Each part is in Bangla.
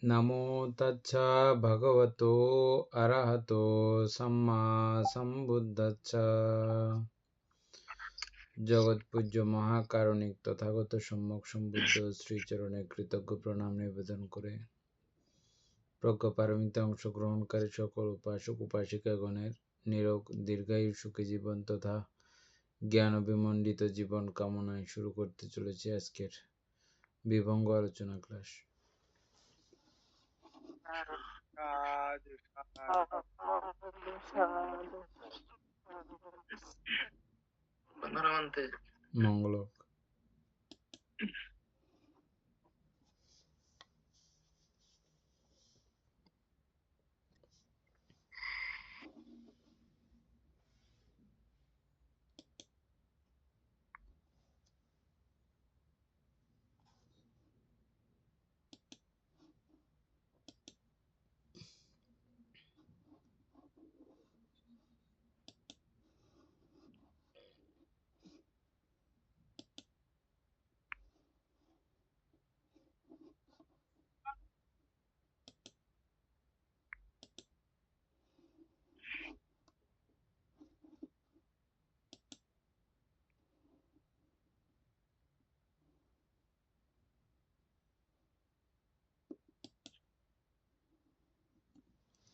নমো তচ্ছা ভগবতো অরহতো সম্মা সম্বুদ্ধচ্ছা। জগৎপূজ্য মহাকারণিক তথাগত সম্যক সম্বুদ্ধ শ্রীচরণে কৃতজ্ঞ প্রণাম নিবেদন করে প্রজ্ঞাপারমিতে অংশগ্রহণকারী সকল উপাসক উপাসিকাগণের নিরোগ দীর্ঘায়ু সুখী জীবন তথা জ্ঞান বিমণ্ডিত জীবন কামনায় শুরু করতে চলেছে আজকের বিভঙ্গ আলোচনা ক্লাস। মঙ্গল।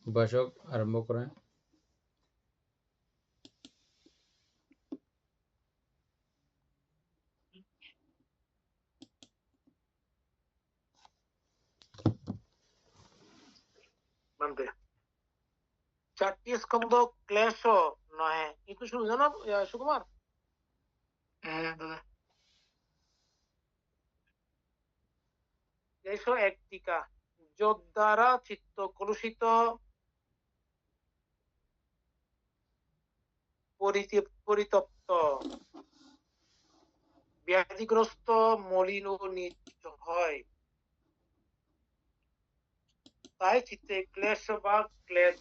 উপাসক আরম্ভ করেন। চারটি স্কন্ধ ক্লেশ নহে, একটু শুরু জানো সুকুমার। ক্লেশ এক টিকা, যদ্বারা চিত্ত কলুষিত পরিতপ্ত ব্যাধিগ্রস্ত মলিন ও নীচ হয়, তাই চিত্তে ক্লেশ বা ক্লেশ।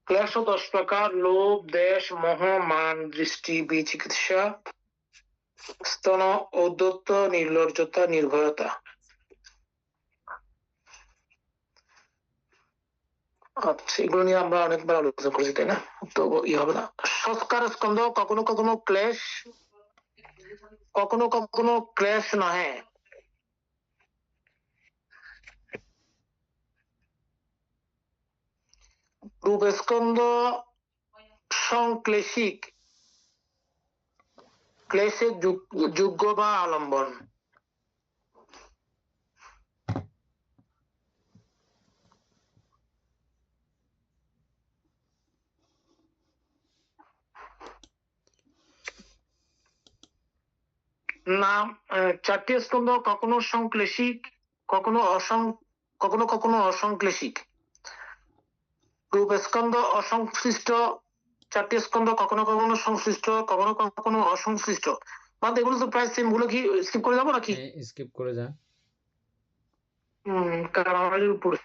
ক্লেশ 10 প্রকার: লোভ, দেশ, মোহ, মান, দৃষ্টি, বিচিকিৎসা, স্তন, ঔদ্ধত্য, নির্লজ্জতা, নির্ভয়তা। আচ্ছা, এগুলো নিয়ে আমরা অনেকবার আলোচনা করেছি, তাই না? তো হবে না। সংস্কার স্কন্ধ কখনো কখনো ক্লেশ, কখনো কখনো ক্লেশ নহে। রূপ স্কন্ধ সংক্লেশিক, ক্লেশের যোগ্য বা আলম্বন। নাম চারটি স্কন্ধ কখনো সংক্লেশিক, কখনো কখনো কখনো অসংক্লেশিক। রূপ স্কন্ধ অসংশ্লিষ্ট, চারটি স্কন্ধ কখনো কখনো সংশ্লিষ্ট, কখনো কখনো অসংশ্লিষ্ট। মানে এগুলো তো প্রায় সেম, গুলো কি স্কিপ করে যাবো নাকি? স্কিপ করে যান। কারণ উপরে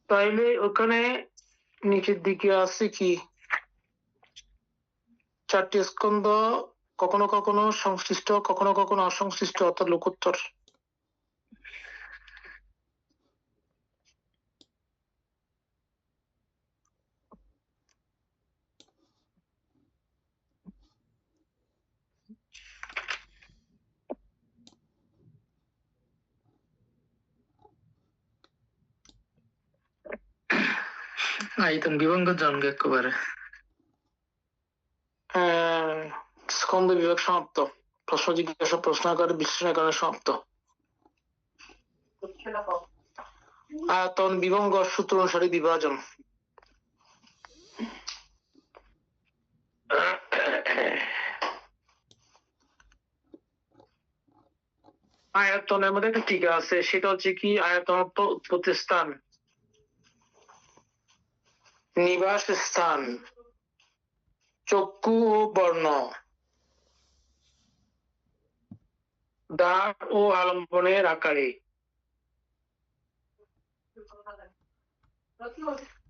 তাইলে ওখানে নিচের দিকে আছে কি, চারটি স্কন্ধ কখনো কখনো সংশ্লিষ্ট, কখনো কখনো অসংশ্লিষ্ট, অর্থাৎ লোকোত্তর। আইতন বিভঙ্গ জন্ম একেবারে স্কন্ধ বিভাগ সমাপ্ত। প্রশ্ন জিজ্ঞাসা প্রশ্ন আকারে বিশ্লেষণ আকারে সমাপ্ত। আয়তন বিভঙ্গ সূত্র অনুসারে বিভাজন। আয়তনের মধ্যে একটা টিকা আছে, সেটা হচ্ছে কি, আয়তন উৎপত্তি স্থান, নিবাস স্থান, চক্ষু ও বর্ণ, দ্বার ও আলম্বনের আকারে,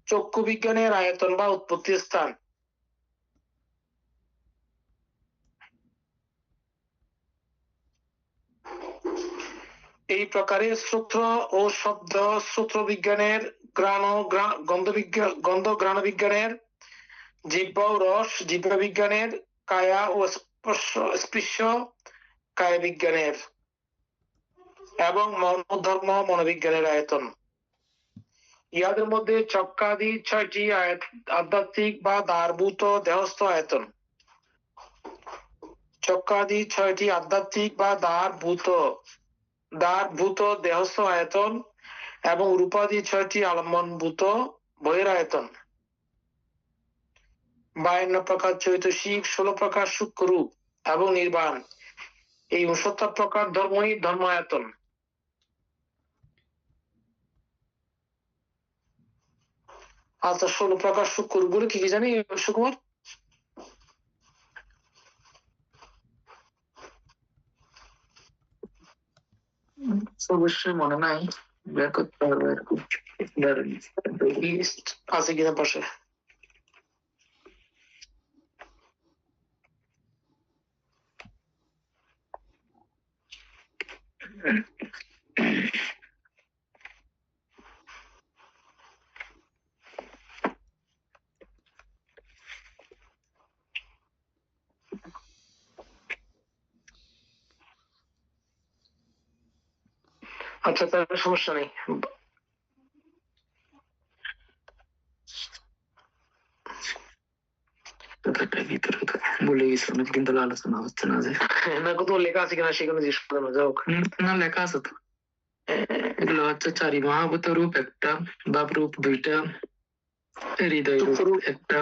চক্ষু বিজ্ঞানের আয়তন বা উৎপত্তি স্থান। এই প্রকারে সূত্র ও শব্দ সূত্র বিজ্ঞানের গন্ধ ঘ্রাণ বিজ্ঞানের জিহ্বা ও রস জিহ্বা বিজ্ঞানের কায়া ও স্পর্শ কায়া বিজ্ঞানের এবং মনোধর্ম মনোবিজ্ঞানের আয়তন। ইহাদের মধ্যে চক্রাদি 6টি আধ্যাত্মিক বা দ্বারভূত দেহস্থ আয়তন। চক্রাদি 6টি আধ্যাত্মিক বা দ্বারভূত দেহস্থ আয়তন এবং রূপাদি 6টি আলম্বনভূত বহির আয়তন। 52 প্রকার চৈতসিক, 16 প্রকার সূক্ষ্ম রূপ এবং নির্বাণ, এই 69 প্রকার ধর্মই ধর্মায়তন। আচ্ছা, 16 প্রকার সূক্ষ্ম রূপগুলো কি কি জানি সুকুমার? অবশ্যই মনে নাই, বের করতে হবে আর কি। লিস্ট আছে কিনা পাশে? আচ্ছা, তাহলে সমস্যা নেই। বলে গেছি, অনেকদিন ধরে আলোচনা হচ্ছে না যে। না, কোথাও লেখা আছে কিনা সেখানে জিজ্ঞেস করলাম। যাই হোক, না, লেখা আছে তো। এগুলো হচ্ছে 4 মহাভূত রূপ একটা, ভাব রূপ 2টা, হৃদয় রূপ একটা,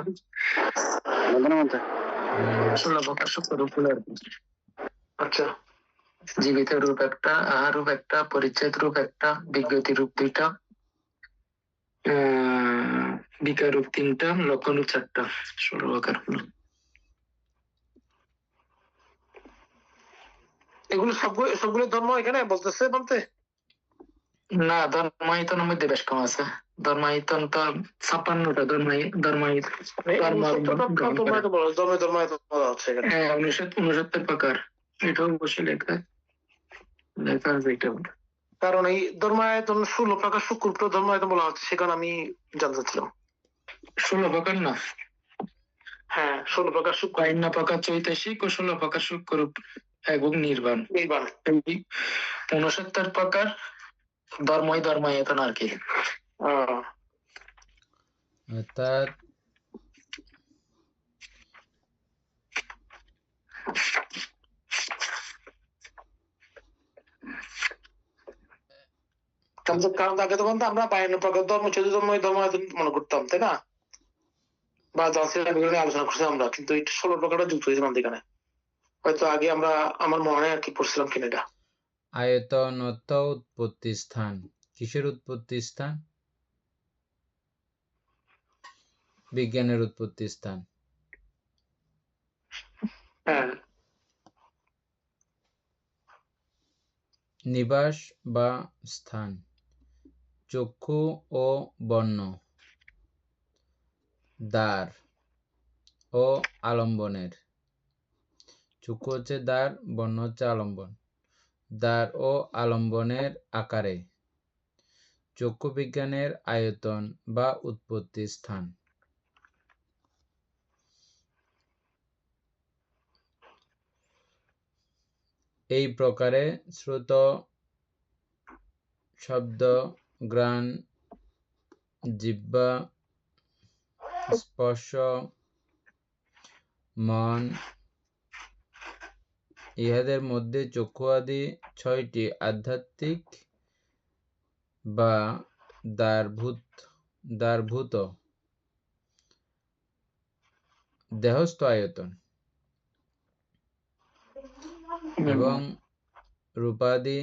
16 প্রকার সূক্ষ্ম রূপ হলো আর কি। আচ্ছা, জীবিত রূপ একটা, আহার রূপ একটা, পরিচ্ছেদ রূপ একটা, বিজ্ঞতি রূপ 2টা, বিকার রূপ 3টা, লক্ষণ রূপ 4টা, 16 প্রকার হলো। এগুলো সবগুলো ধর্ম এখানে বলতেছে বলতে? না, ধর্মায়তনের মধ্যে বেশ কম আছে। ধর্মায়তন তো 56টা হ্যাঁ, 69 প্রকার। এটাও অবশ্যই লেখা আছে এটা। কারণ এই ধর্মায়তন 16 প্রকার সূক্ষ্ম ধর্মায়তন বলা হচ্ছে, সেখানে আমি জানতে চাচ্ছিলাম। 16 প্রকার না, হ্যাঁ, 16 প্রকার সূক্ষ্ম, 52 প্রকার চৈতসিক ও 16 প্রকার সূক্ষ্ম রূপ এবং নির্বাণ। 69 প্রকার ধর্মায়তন আর কি। অর্থাৎ কারণ আগে তখন তো আমরা 52 প্রকার ধর্ম 14 ধর্মায়তন মনে করতাম, তাই না? বা আলোচনা করছিলাম আমরা, কিন্তু এই 16 প্রকারটা যুক্ত হয়েছিলাম এখানে। হয়তো আগে আমরা, আমার মনে হয় আর কি পড়ছিলাম কিনা এটা। আয়তন অর্থ উৎপত্তি স্থান। কিসের উৎপত্তি স্থান? বিজ্ঞানের উৎপত্তি স্থান। হ্যাঁ। নিবাস বা স্থান। চক্ষু ও বর্ণ, দ্বার ও আলম্বনের। চক্ষু হচ্ছে দ্বার, বর্ণ হচ্ছে আলম্বন। দ্বার ও আলম্বনের আকারে চক্ষু বিজ্ঞানের আয়তন বা উৎপত্তি স্থান। এই প্রকারে শ্রুত, শব্দ, ঘ্রাণ, জিহ্বা, স্পর্শ, মন, ইহাদের মধ্যে চক্ষু আদি 6টি আধ্যাত্মিক বা দ্বারভূত দেহস্থ আয়তন এবং রূপাদি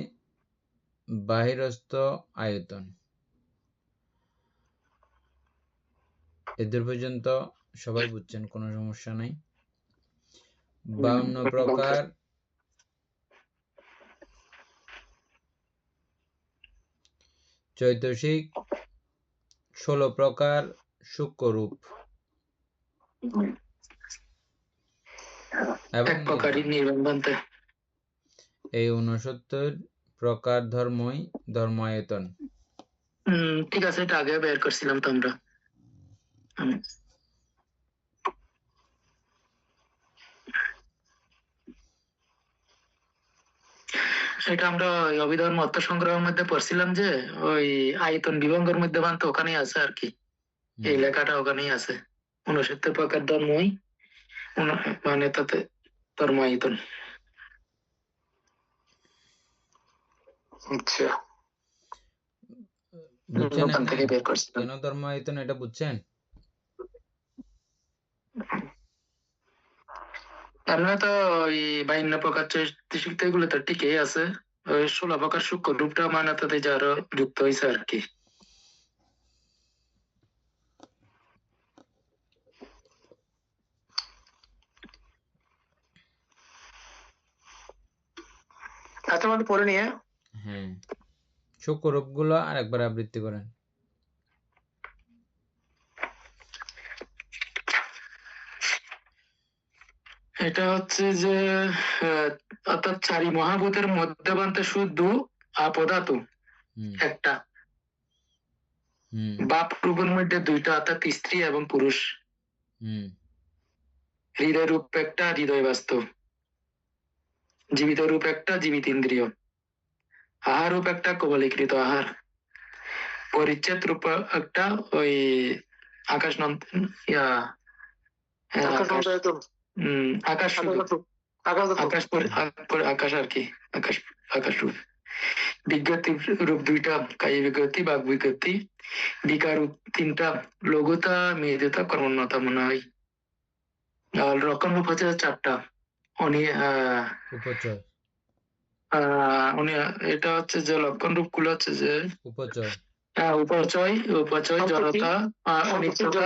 বাহিরস্থ আয়তন। এদের পর্যন্ত সবাই বুঝছেন, কোনো সমস্যা নাই। 52 প্রকার চৈতসিক, 16 প্রকার সূক্ষ্মরূপ এবং এক প্রকারই নির্বাণ বান্তে। এই 69 প্রকার ধর্মই ধর্মায়তন। ঠিক আছে, এটা আগে বের করছিলাম তো আমরা। সেটা আমরা ওই অভিধর্ম অর্থ সংগ্রহের মধ্যে পড়ছিলাম যে ওই আয়তন বিভঙ্গের মধ্যে বানতে ওখানেই আছে আর কি, এই লেখাটা ওখানেই আছে। 69 প্রকার ধর্মই মানে তাতে ধর্ম আয়তন। আচ্ছা, বুঝছেন ওখান থেকে বের করছিলাম। কেন ধর্মায়তন এটা বুঝছেন? এমনি তো ওই 52 প্রকার চৈত্রিক এগুলো তো ঠিকই আছে, ওই 16 প্রকার সূক্ষ্ম রূপটা মানে তাতে যারা যুক্ত হয়েছে আর কি। আচ্ছা, আমাদের পড়ে নিয়ে হ্যাঁ, সূক্ষ্মরূপগুলো আরেকবার আবৃত্তি করেন। এটা হচ্ছে যে অর্থাৎ চারি মহাভূতের মধ্যবান্তে শুদ্ধ আপদাতু একটা, বাপ রূপের মধ্যে দুইটা অর্থাৎ স্ত্রী এবং পুরুষ, হৃদয় রূপ একটা হৃদয় বাস্তব, জীবিত রূপ একটা জীবিত ইন্দ্রিয়, আহার রূপ একটা কবলীকৃত আহার, পরিচ্ছেদ রূপ একটা ওই আকাশ আকাশ আকাশ আর কি, আকাশ আকাশ রূপ, বিজ্ঞপ্তি রূপ দুইটা, কায়ী বিজ্ঞপ্তি বাক বিজ্ঞপ্তি, বিকার রূপ তিনটা, লঘুতা মেধতা কর্মণ্যতা মনে হয়, আর রক্ষণ রূপ হচ্ছে 4টা, এটা হচ্ছে যে লক্ষণ রূপ গুলো হচ্ছে যে উপচয়, জড়তা, অনিত্যতা,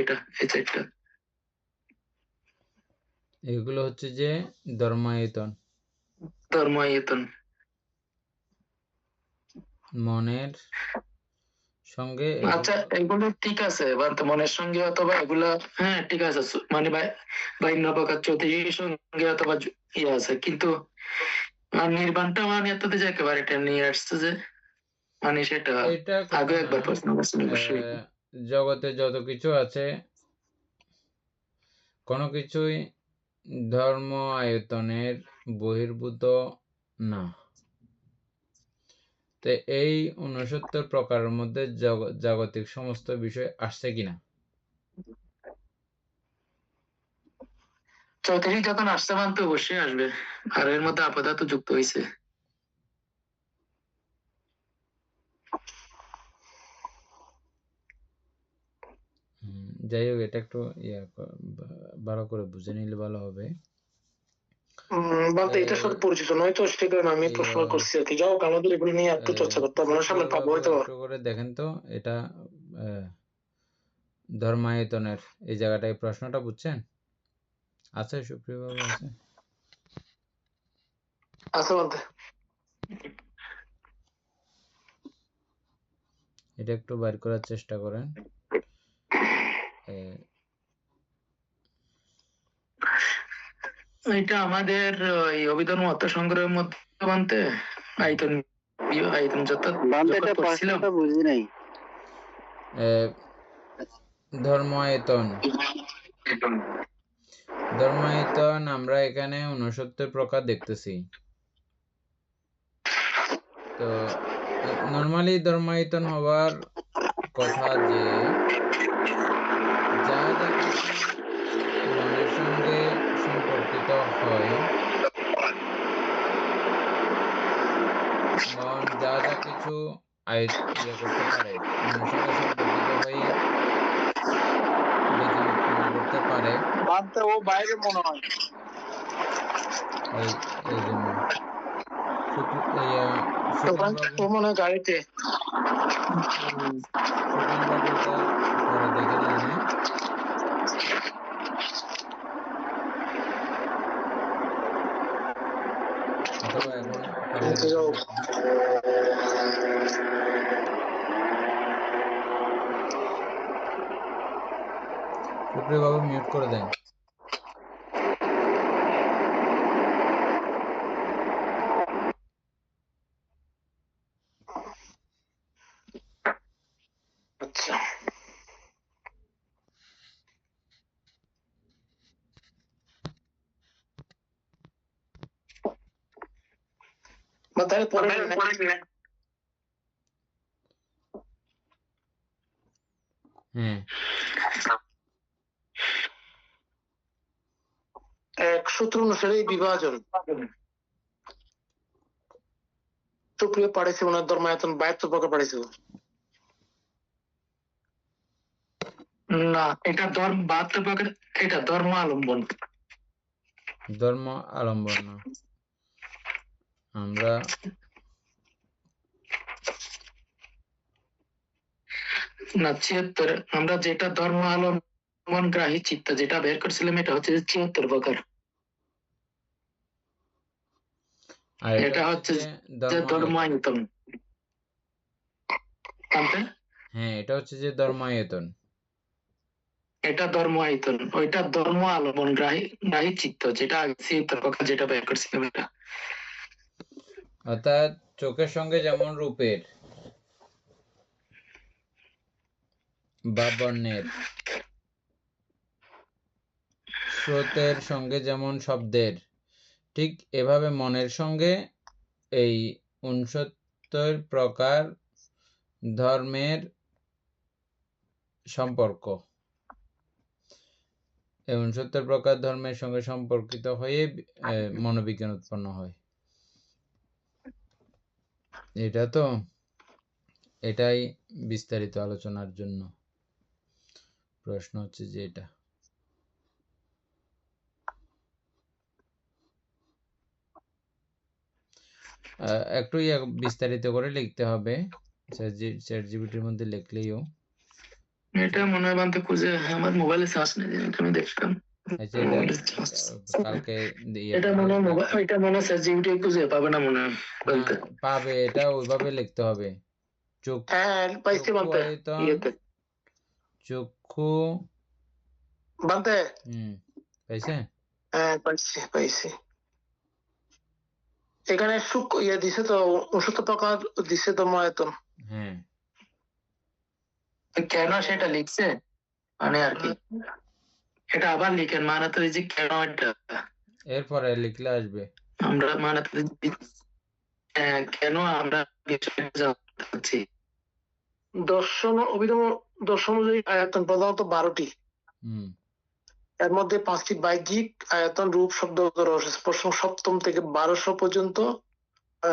এটা এই 4টা, এগুলো হচ্ছে যে ধর্মায়তন। মনের সঙ্গে আচ্ছা, এগুলো ঠিক আছে, মনের সঙ্গে অথবা এগুলা হ্যাঁ ঠিক আছে, মানে বাইন্য প্রকার চৌত্রিশের সঙ্গে অথবা ইয়ে আছে, কিন্তু নির্বাণটা মানে এততে যে একেবারে এটা নিয়ে আসছে যে মানে সেটা আগে একবার প্রশ্ন করছিল। জগতে যত কিছু আছে কোনো কিছুই ধর্ম আয়তনের বহির্ভূত না। তো এই 69 প্রকারের মধ্যে জাগতিক সমস্ত বিষয় আসছে কিনা? 34 যখন আসছে মানতে অবশ্যই আসবে, আর এর মধ্যে আপাতত যুক্ত হয়েছে। যাই হোক, এটা একটু ভালো করে বুঝে নিলে ভালো হবে। বলতে এটার সাথে পরিচিত নয় তো, সে কারণে আমি প্রশ্ন করছি আর কি। যাও, আমাদের এগুলো নিয়ে একটু চর্চা করতে হবে, সামনে পাবো হয়তো। একটু করে দেখেন তো, এটা ধর্মায়তনের এই জায়গাটায় প্রশ্নটা বুঝছেন? আছে সুপ্রিয় বাবু? আছে বলতে এটা একটু বাইর করার চেষ্টা করেন। এটা আমাদের ওই অভিধর্ম অর্থ সংগ্রহের মধ্যে বানতে আয়তন পড়ছিলাম, বুঝি নাই। ধর্মায়তন আমরা এখানে 69 প্রকার দেখতেছি। তো নর্মালি ধর্মায়তন হওয়ার কথা যে যা যা কিছু মনের সঙ্গে সম্পর্কিত হয়, মন যা যা কিছু করতে পারে, মনের সঙ্গে সম্পর্কিত হয়ে বিধান উৎপন্ন করতে পারে, ও বাইরে মনে হয় এই জন্য মনে হয় গাড়িতে পরে দেখে নিয়ে অথবা এখন সুপ্রিয় বাবু মিউট করে দেন। আচ্ছা, বা তাহলে পরে হ্যাঁ, এক সূত্র অনুসারে এই বিভাজন সুপ্রিয় পাঠিয়েছে ওনার ধর্মায়তন 72 প্রকার পাঠিয়েছে। না, এটা ধর্ম 72 প্রকার, এটা ধর্ম আলম্বন। ধর্ম আলম্বন না, আমরা না 76, আমরা যেটা ধর্ম আলম্বন গ্রাহী চিত্ত যেটা বের করছিলাম এটা হচ্ছে 76 প্রকার। আর এটা হচ্ছে যে যে ধর্মায়তন। ধর্মায়তন। জানতে? হ্যাঁ, এটা হচ্ছে যে ধর্মায়তন। এটা ধর্মায়তন, ওইটা ধর্ম আলম্বন গ্রাহী চিত্ত যেটা 76 প্রকার যেটা বের করছিলাম এটা। অর্থাৎ চোখের সঙ্গে যেমন রূপের বা বর্ণের, স্রোতের সঙ্গে যেমন শব্দের, ঠিক এভাবে মনের সঙ্গে এই 69 প্রকার ধর্মের সম্পর্ক, এই 69 প্রকার ধর্মের সঙ্গে সম্পর্কিত হয়ে মনোবিজ্ঞান উৎপন্ন হয়। এটা তো এটাই বিস্তারিত আলোচনার জন্য প্রশ্ন হচ্ছে যে এটা একটু বিস্তারিত করে লিখতে হবে, চ্যাট জিপিটির মধ্যে লিখলেও। এটা মনে হয় বানতে খুঁজে আমার মোবাইলে চার্জ নেই, এটা আমি দেখতাম। আচ্ছা, এটা কালকে এটা মনে হয় মোবাইল, এটা মনে হয় জিপিটি খুঁজে পাবে না মনে হয় বলতে। পাবে, এটা ওইভাবে লিখতে হবে। হ্যাঁ পাইছি বানতে চক্ষু ইয়েতে চক্ষু বানতে পাইছে? হ্যাঁ পাইছি। এখানে সুখ ইয়ে দিছে তো 69 প্রকার দিছে ধর্মায়তন। হ্যাঁ, কেন সেটা লিখছে মানে আর কি, এটা আবার লিখেন মানে তো এই যে কেন, এটা এরপরে লিখলে আসবে। আমরা মানে তো কেন আমরা বিষয়টা জানতে চাচ্ছি। দর্শন অনুযায়ী আয়তন প্রধানত 12টি। এর মধ্যে 5টি বাহ্যিক আয়তন, রূপ, শব্দ, রস, স্পর্শ, সপ্তম থেকে 1200 পর্যন্ত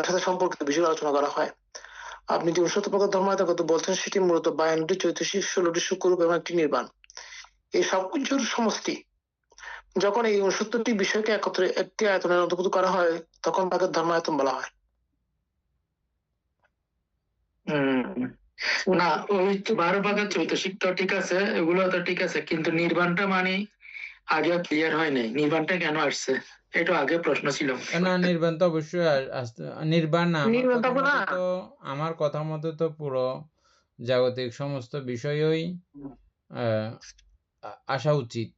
সাথে সম্পর্কিত বিষয় আলোচনা করা হয়। আপনি যে 69 প্রকার ধর্মায়তন কথা বলছেন সেটি মূলত 52টি চৈতসিক, 16টি সূক্ষ্মরূপ এবং একটি নির্বাণ, এই সবকিছুর সমষ্টি। যখন এই 69টি বিষয়কে একত্রে একটি আয়তনের অন্তর্ভুক্ত করা হয় তখন তাকে ধর্মায়তন বলা হয়। না ওই তো 12 প্রকার চৈতসিক তো ঠিক আছে, এগুলো তো ঠিক আছে, কিন্তু নির্বাণটা মানে আগে ক্লিয়ার হয় নাই, নির্বাণটা কেন আসছে এটা আগে প্রশ্ন ছিল। না, নির্বাণ তো অবশ্যই আসতে, নির্বাণ না, আমার কথা মতো তো পুরো জাগতিক সমস্ত বিষয়ই আসা উচিত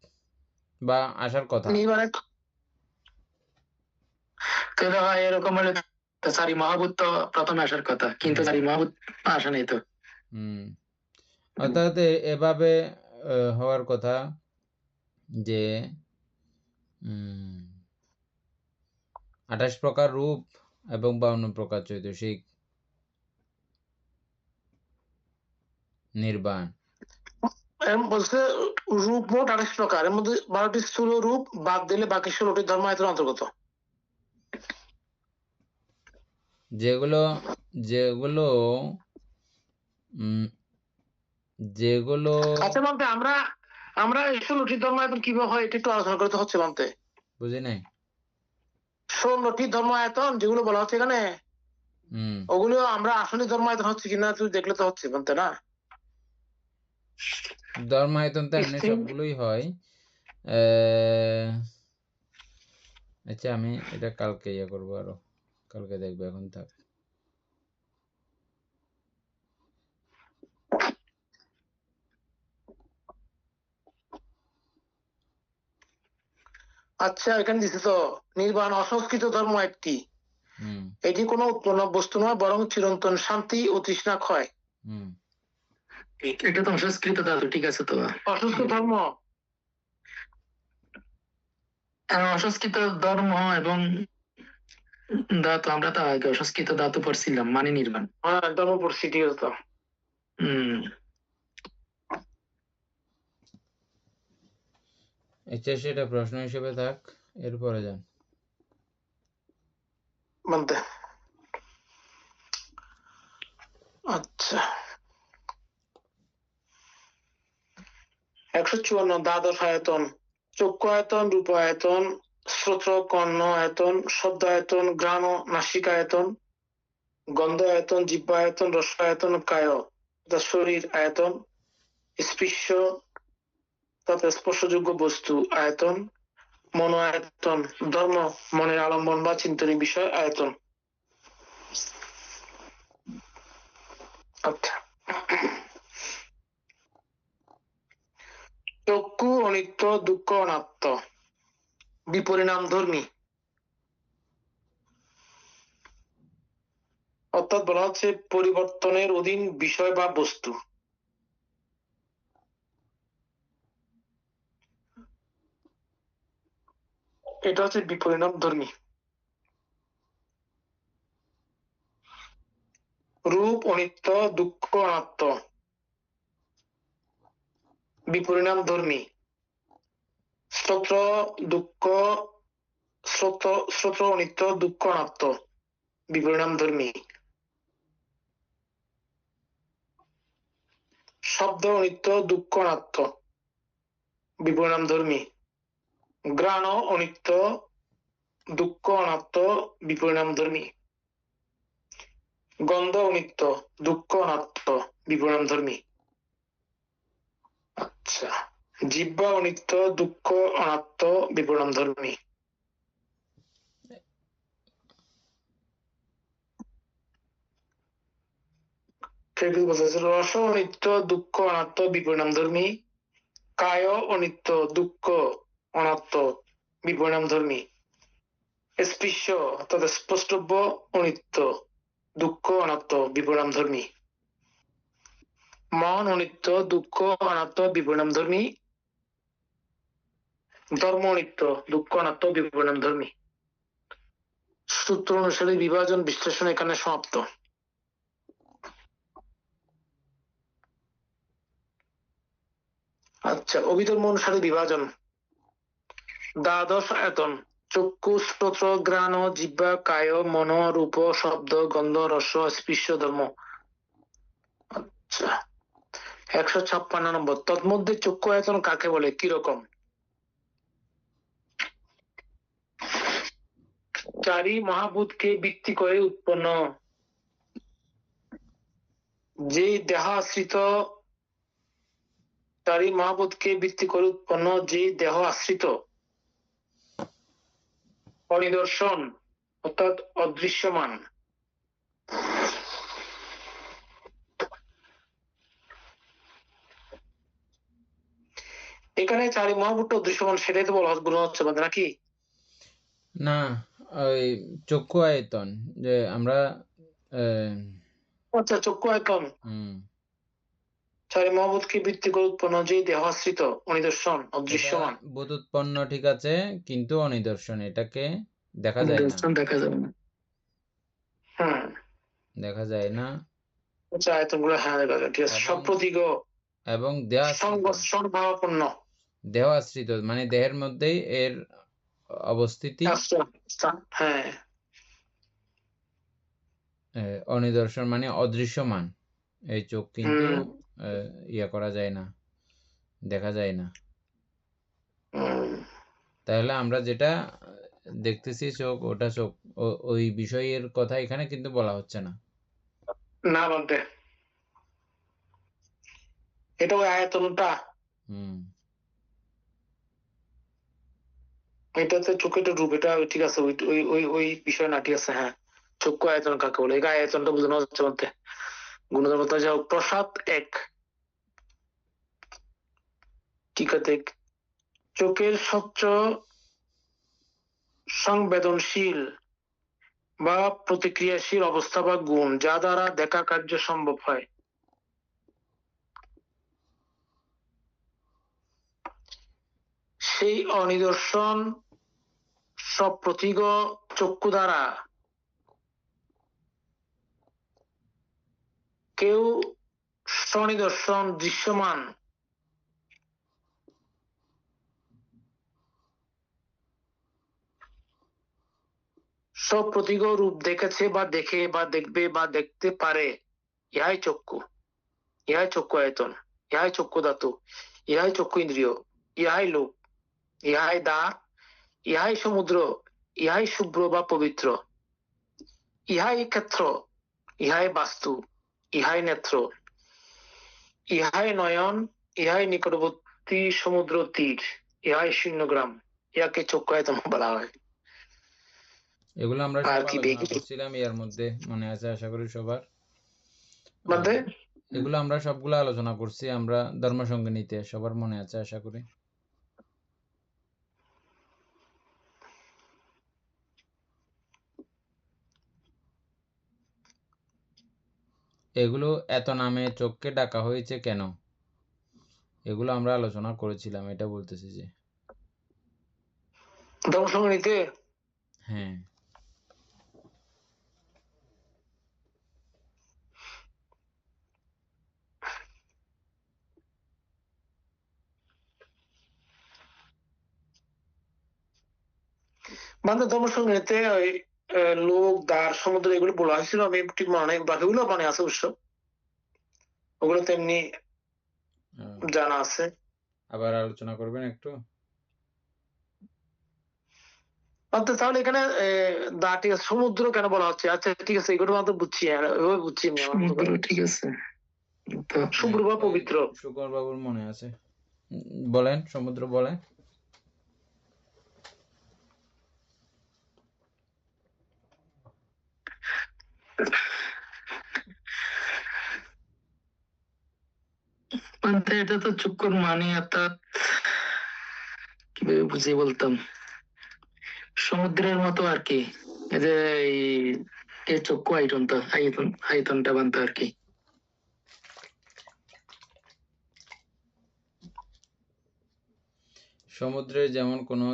বা আসার কথা। এরকম হলে সারি মহাভূত তো প্রথমে আসার কথা, কিন্তু সারি মহাভূত আসা নেই তো। অর্থাৎ এভাবে হওয়ার কথা যে 28 প্রকার রূপ এবং 52 প্রকার চৈতসিক নির্বাণ। বলছে রূপ মোট 28 প্রকার, এর মধ্যে 12টি স্থূল রূপ বাদ দিলে বাকি 16টি ধর্মায়তনের অন্তর্গত। যেগুলো যেগুলো যেগুলো আচ্ছা বলতে আমরা এই 16টি ধর্মায়তন কিভাবে হয় এটা একটু আলোচনা করতে হচ্ছে বলতে। বুঝি নাই। 16টি ধর্মায়তন যেগুলো বলা হচ্ছে এখানে, ওগুলো আমরা আসলে ধর্মায়তন হচ্ছে কিনা তুই দেখলে তো হচ্ছে বলতে না। ধর্মায়তন তো এমনি সবগুলোই হয়। আচ্ছা, আমি এটা কালকে ইয়ে করবো, আরো কালকে দেখবো, এখন থাক। আচ্ছা, এখানে দিছে তো নির্বাণ অসংস্কৃত ধর্ম একটি, হুম এটি কোনো উৎপন্ন বস্তু নয়, বরং চিরন্তন শান্তি ও তৃষ্ণা ক্ষয়। হুম এটা তো অসংস্কৃত ধাতু, ঠিক আছে তো। অসংস্কৃত ধর্ম অসংস্কৃত ধর্ম এবং ধাতু, আমরা তো আগে অসংস্কৃত ধাতু পড়ছিলাম, মানে নির্মাণ। হ্যাঁ, ধর্ম পড়ছি, ঠিক আছে তো। হম আচ্ছা, সেটা প্রশ্ন হিসেবে থাক, এরপরে যান। মানতে আচ্ছা, 154 দ্বাদশ আয়তন: চক্ষু আয়তন, রূপ আয়তন, শ্রোত্র কর্ণ আয়তন, শব্দ আয়তন, ঘ্রাণ ও নাসিকা আয়তন, গন্ধ আয়তন, জিহ্বা আয়তন, রস আয়তন, কায় তথা শরীর আয়তন, স্পৃশ্য তথা স্পর্শযোগ্য বস্তু আয়তন, মন আয়তন, ধর্ম মনের আলম্বন বা চিন্তনীয় বিষয় আয়তন। আচ্ছা, চক্ষু অনিত্য, দুঃখ অনাত্ম, বিপরিণাম ধর্মী। অর্থাৎ বলা হচ্ছে পরিবর্তনের অধীন বিষয় বা বস্তু। এটা হচ্ছে বিপরিণাম ধর্মী। রূপ অনিত্য, দুঃখ অনাত্ম, বিপরিণাম ধর্মী। শ্রোত্র দুঃখ শ্রোত্র অনিত্য, দুঃখ অনাত্ম, বিপরিণাম ধর্মী। শব্দ অনিত্য, দুঃখ অনাত্ম, বিপরিণাম ধর্মী। ঘ্রাণ অনিত্য, দুঃখ অনাত্ম, বিপরিণাম ধর্মী। গন্ধ অনিত্য, দুঃখ অনাত্ম, বিপরিণাম ধর্মী। আচ্ছা, জিহ্বা অনিত্য, দুঃখ অনাত্ম, বিপরিণাম ধর্মী। রস অনিত্য, দুঃখ অনাত্ম, বিপরিণাম ধর্মী। কায় অনিত্য, দুঃখ অনাত্ম, বিপরিণাম ধর্মী। স্পৃশ্য অর্থাৎ স্পষ্টব্য অনিত্য, দুঃখ অনাত্ম, বিপরিণাম ধর্মী। মন অনিত্য, দুঃখ অনাত্ম, বিপরিণাম ধর্মী। ধর্ম অনিত্য, দুঃখ অনাত্ম, বিপরিণাম ধর্মী। সূত্র অনুসারে বিভাজন বিশ্লেষণ এখানে সমাপ্ত। আচ্ছা, অভিধর্ম অনুসারে বিভাজন: দ্বাদশ আয়তন: চক্ষু, শ্রোত্র, ঘ্রাণ, জিহ্বা, কায়, মন, রূপ, শব্দ, গন্ধ, রস, স্পর্শ ধর্ম। আচ্ছা, 156 নম্বর: তন্মধ্যে চক্ষু আয়তন কাকে বলে, কিরকম? চারি মহাভূতকে ভিত্তি করে উৎপন্ন যে দেহাশ্রিত চারি মহাভূতকে ভিত্তি করে উৎপন্ন যে দেহ আশ্রিত অনিদর্শন অর্থাৎ অদৃশ্যমান এখানে চারি মহাভূত অদৃশ্যমান, সেটাই তো বলা হচ্ছে নাকি? না, ওই চক্ষু আয়তন, যে আমরা আচ্ছা, চক্ষু আয়তন হুম চারি মহাভূতকে ভিত্তি করে উৎপন্ন যে দেহ আশ্রিত অনিদর্শন এটা অদৃশ্যমান। বোধ উৎপন্ন, ঠিক আছে, কিন্তু অনিদর্শন, এটাকে দেখা যায় না, দেখা যাবে না। হ্যাঁ, দেখা যায় না। আচ্ছা, আয়তন গুলো, হ্যাঁ, দেখা যায়, ঠিক আছে। এবং সপ্রতীক এবং দেহাশ্রিত, সংভাবাপন্ন। দেহ আশ্রিত মানে দেহের মধ্যেই এর অবস্থিতি। আচ্ছা, হ্যাঁ, অনিদর্শন মানে অদৃশ্যমান, এই চোখ কিন্তু ইয়া করা যায় না, দেখা যায় না। তাহলে আমরা যেটা দেখতেছি চোখ, ওটা চোখ, ওই বিষয়ের কথা এখানে কিন্তু বলা হচ্ছে না। না বলতে এটা ওই আয়তনটা, এটাতে চোখের রূপ, এটা ঠিক আছে, ওই ওই ওই ওই বিষয় না, ঠিক আছে, হ্যাঁ। চক্ষু আয়তন কাকে বলে, এই আয়তনটা বোঝানো হচ্ছে বলতে। গুণধর্ম যাও, প্রসাদ এক, ঠিক আছে। চোখের স্বচ্ছ সংবেদনশীল বা প্রতিক্রিয়াশীল অবস্থা বা গুণ যা দ্বারা দেখা কার্য সম্ভব হয়। সেই অনিদর্শন সপ্রতিগ চক্ষু দ্বারা কেউ স্বনিদর্শন দৃশ্যমান সপ্রতিগ রূপ দেখেছে বা দেখে বা দেখবে বা দেখতে পারে, ইহাই চক্ষু, ইহাই চক্ষু আয়তন, ইহাই চক্ষু ধাতু, ইহাই চক্ষু ইন্দ্রিয়, ইহাই লোক, ইহাই দ্বার, ইহাই সমুদ্র, ইহাই শুভ্র বা পবিত্র, ইহাই ক্ষেত্র, ইহাই বাস্তু, ইহাই নেত্র, ইহাই নয়ন, ইহাই নিকটবর্তী সমুদ্র তীর, ইহাই শূন্যগ্রাম, ইহাকে চক্ষু আয়তন বলা হয়। এগুলো আমরা সব আর কি আলোচনা দেখি করছিলাম এর মধ্যে, মনে আছে আশা করি সবার। বলতে এগুলো আমরা সবগুলো আলোচনা করছি আমরা ধর্মসঙ্গিনীতে, সবার মনে আছে আশা করি। এগুলো এত নামে চোখকে ডাকা হয়েছে কেন, এগুলো আমরা আলোচনা করেছিলাম, এটা বলতেছি যে ধর্মসঙ্গিনীতে হ্যাঁ। মানে ধর্মসঙ্গিনীতে ওই লোক দ্বার সমুদ্র এগুলো বলা হয়েছিল, আমি ঠিক মনে নাই, বাকিগুলো মানে আছে অবশ্য, ওগুলো তেমনি জানা আছে। আবার আলোচনা করবেন একটু। তাহলে এখানে ঠিক আছে, সমুদ্র কেন বলা হচ্ছে? আচ্ছা ঠিক আছে, এগুলো মাত্র বুঝছি, ওইভাবে বুঝছি আমি আমার মতো করে। ঠিক আছে, তো শুভ্র বা পবিত্র। শুকর বাবুর মনে আছে, বলেন সমুদ্র বলেন। মানে এটা তো চক্ষুর মানে অর্থাৎ কিভাবে বুঝিয়ে বলতাম, সমুদ্রের মতো আর কি, এই যে এই চক্ষু আয়তনটা বানতো আর কি। সমুদ্রের যেমন কোনো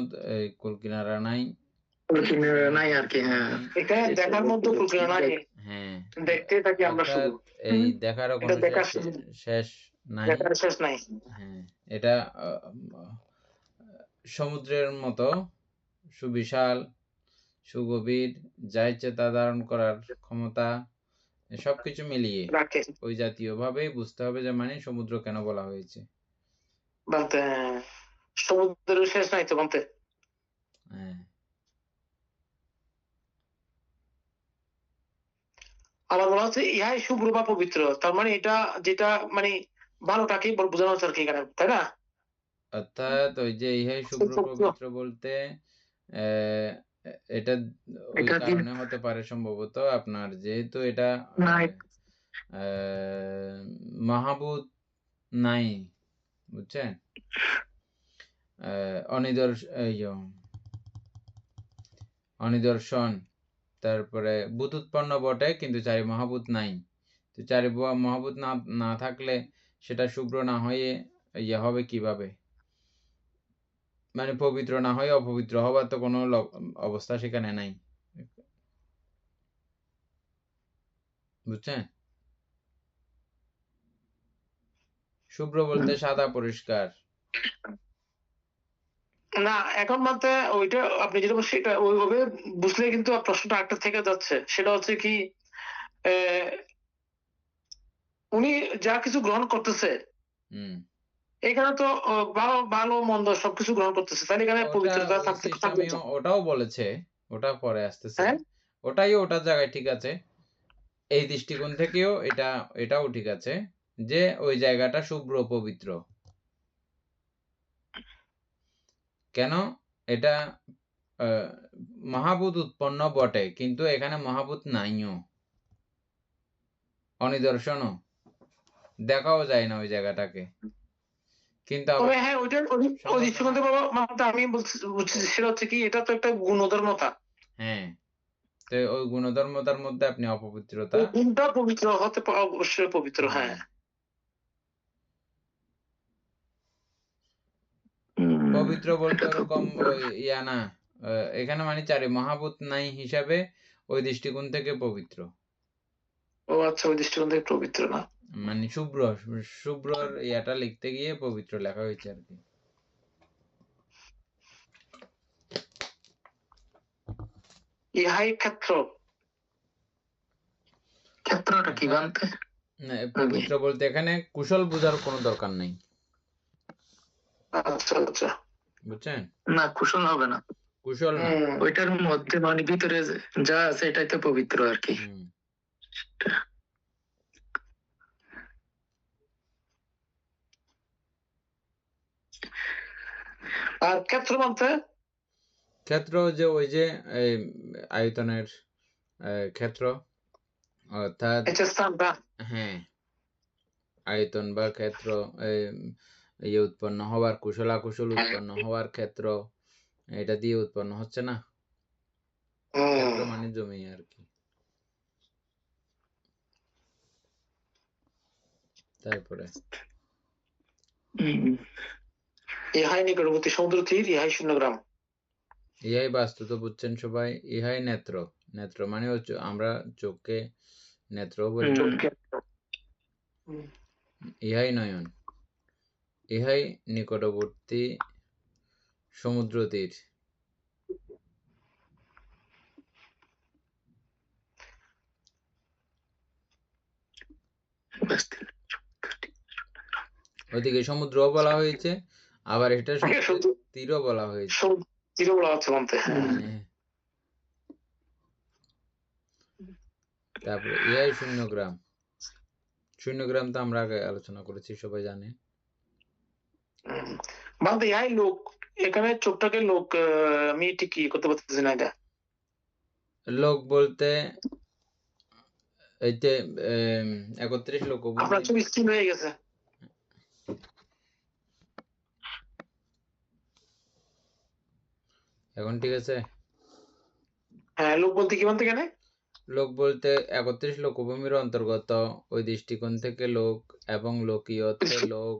কুল কিনারা নাই, নাই আর কি। হ্যাঁ, এখানে দেখার মধ্যে কুলকিনা নাই, হ্যাঁ, দেখতে থাকি আমরা শুধু, এই দেখারও কোনো দেখার শেষ নাই। দেখার শেষ নাই। হ্যাঁ, এটা সমুদ্রের মতো সুবিশাল, সুগভীর, যা ইচ্ছে তা ধারণ করার ক্ষমতা, সবকিছু মিলিয়ে রাখে ওই জাতীয় ভাবেই বুঝতে হবে যে মানে সমুদ্র কেন বলা হয়েছে। বলতে সমুদ্রের শেষ নাই তো বলতে। হ্যাঁ, আবার বলা হচ্ছে ইহাই শুভ্র বা পবিত্র, তার মানে এটা যেটা মানে ভালোটাকে বোঝানো হচ্ছে আর কি এখানে, তাই না? অর্থাৎ ওই যে ইহাই শুভ্র পবিত্র বলতে এটা ওই কারণে হতে পারে সম্ভবত আপনার, যেহেতু এটা মহাভূত নাই, বুঝছেন, অনিদর্শন, তারপরে ভূত উৎপন্ন বটে কিন্তু চারি মহাভূত নাই। তো চারি মহাভূত না থাকলে সেটা শুভ্র না হয়ে ইয়ে হবে কিভাবে, মানে পবিত্র না হয়ে অপবিত্র হবার তো কোনো অবস্থা সেখানে নাই, বুঝছেন? শুভ্র বলতে সাদা পরিষ্কার। না এখন বলতে ওইটা আপনি যেটা বলছেন সেটা ওইভাবে বুঝলে কিন্তু প্রশ্নটা একটা থেকে যাচ্ছে, সেটা হচ্ছে কি উনি যা কিছু গ্রহণ করতেছে এখানে তো ভালো ভালো মন্দ সবকিছু গ্রহণ করতেছে, তাহলে এখানে পবিত্রতা থাকতে থাকবে। ওটাও বলেছে, ওটা পরে আসতেছে, ওটার জায়গায় ঠিক আছে, এই দৃষ্টিকোণ থেকেও এটাও ঠিক আছে যে ওই জায়গাটা শুভ্র পবিত্র। কেন? এটা মহাভূত উৎপন্ন বটে কিন্তু এখানে মহাভূত নাইও, অনিদর্শনও, দেখাও যায় না ওই জায়গাটাকে, কিন্তু আবার তবে হ্যাঁ ওইটার ওই দৃষ্টিকোণ থেকে বাবা মানে আমি বলছি যে সেটা হচ্ছে কি এটা তো একটা গুণধর্মতা। হ্যাঁ, তো ওই গুণধর্মতার মধ্যে আপনি অপবিত্রতা ওই গুণটা পবিত্র হতে অবশ্যই পবিত্র, হ্যাঁ। পবিত্র বলতে এটা তো ওরকম ইয়া না, এখানে মানে চারি মহাভূত নাই হিসাবে ওই দৃষ্টিকোণ থেকে পবিত্র, ও আচ্ছা, ওই দৃষ্টিকোণ থেকে পবিত্র না। মানে শুভ্রর ইয়াটা লিখতে গিয়ে পবিত্র লেখা হয়েছে আর কি। ইহাই ক্ষেত্র। ক্ষেত্রটা কি বানতে? না, পবিত্র বলতে এখানে কুশল বোঝার কোনো দরকার নেই, আচ্ছা আচ্ছা, বুঝছেন? না কুশল হবে না, কুশল না। ওইটার মধ্যে মানে ভিতরে যা আছে এটাই তো পবিত্র আর কি। আর ক্ষেত্র বলতে ক্ষেত্র যে ওই যে আয়তনের ক্ষেত্র, অর্থাৎ এটা স্থানটা। হ্যাঁ, আয়তন বা ক্ষেত্র, ইয়ে উৎপন্ন হওয়ার, কুশলাকুশল উৎপন্ন হওয়ার ক্ষেত্র, এটা দিয়ে উৎপন্ন হচ্ছে না, ক্ষেত্র মানে জমি আর কি। তারপরে ইহাই নিকটবর্তী সমুদ্র তীর, ইহাই শূন্যগ্রাম। ইহাই বাস্তু তো বুঝছেন সবাই। ইহাই নেত্র, নেত্র মানে হচ্ছে আমরা চোখকে নেত্র বলি। ইহাই নয়ন, ইহাই নিকটবর্তী সমুদ্র তীর। ওইদিকে সমুদ্র বলা হয়েছে, আবার এটা তীরও বলা হয়েছে। তীর বলা হচ্ছে বলতে। তারপরে ইহাই শূন্যগ্রাম, শূন্যগ্রাম তো আমরা আগে আলোচনা করেছি, সবাই জানে। বলতে ইহাই লোক, এখানে চোখটাকে লোক, আমি ঠিক কি করতে পারতেছি না এটা। লোক বলতে এইতে 31 লোক আপনার ছবি স্ক্রিন হয়ে গেছে। এখন ঠিক আছে? হ্যাঁ, লোক বলতে কি বলতে এখানে? লোক বলতে 31 লোকভূমির অন্তর্গত ওই দৃষ্টিকোণ থেকে লোক, এবং লোকীয়তে লোক,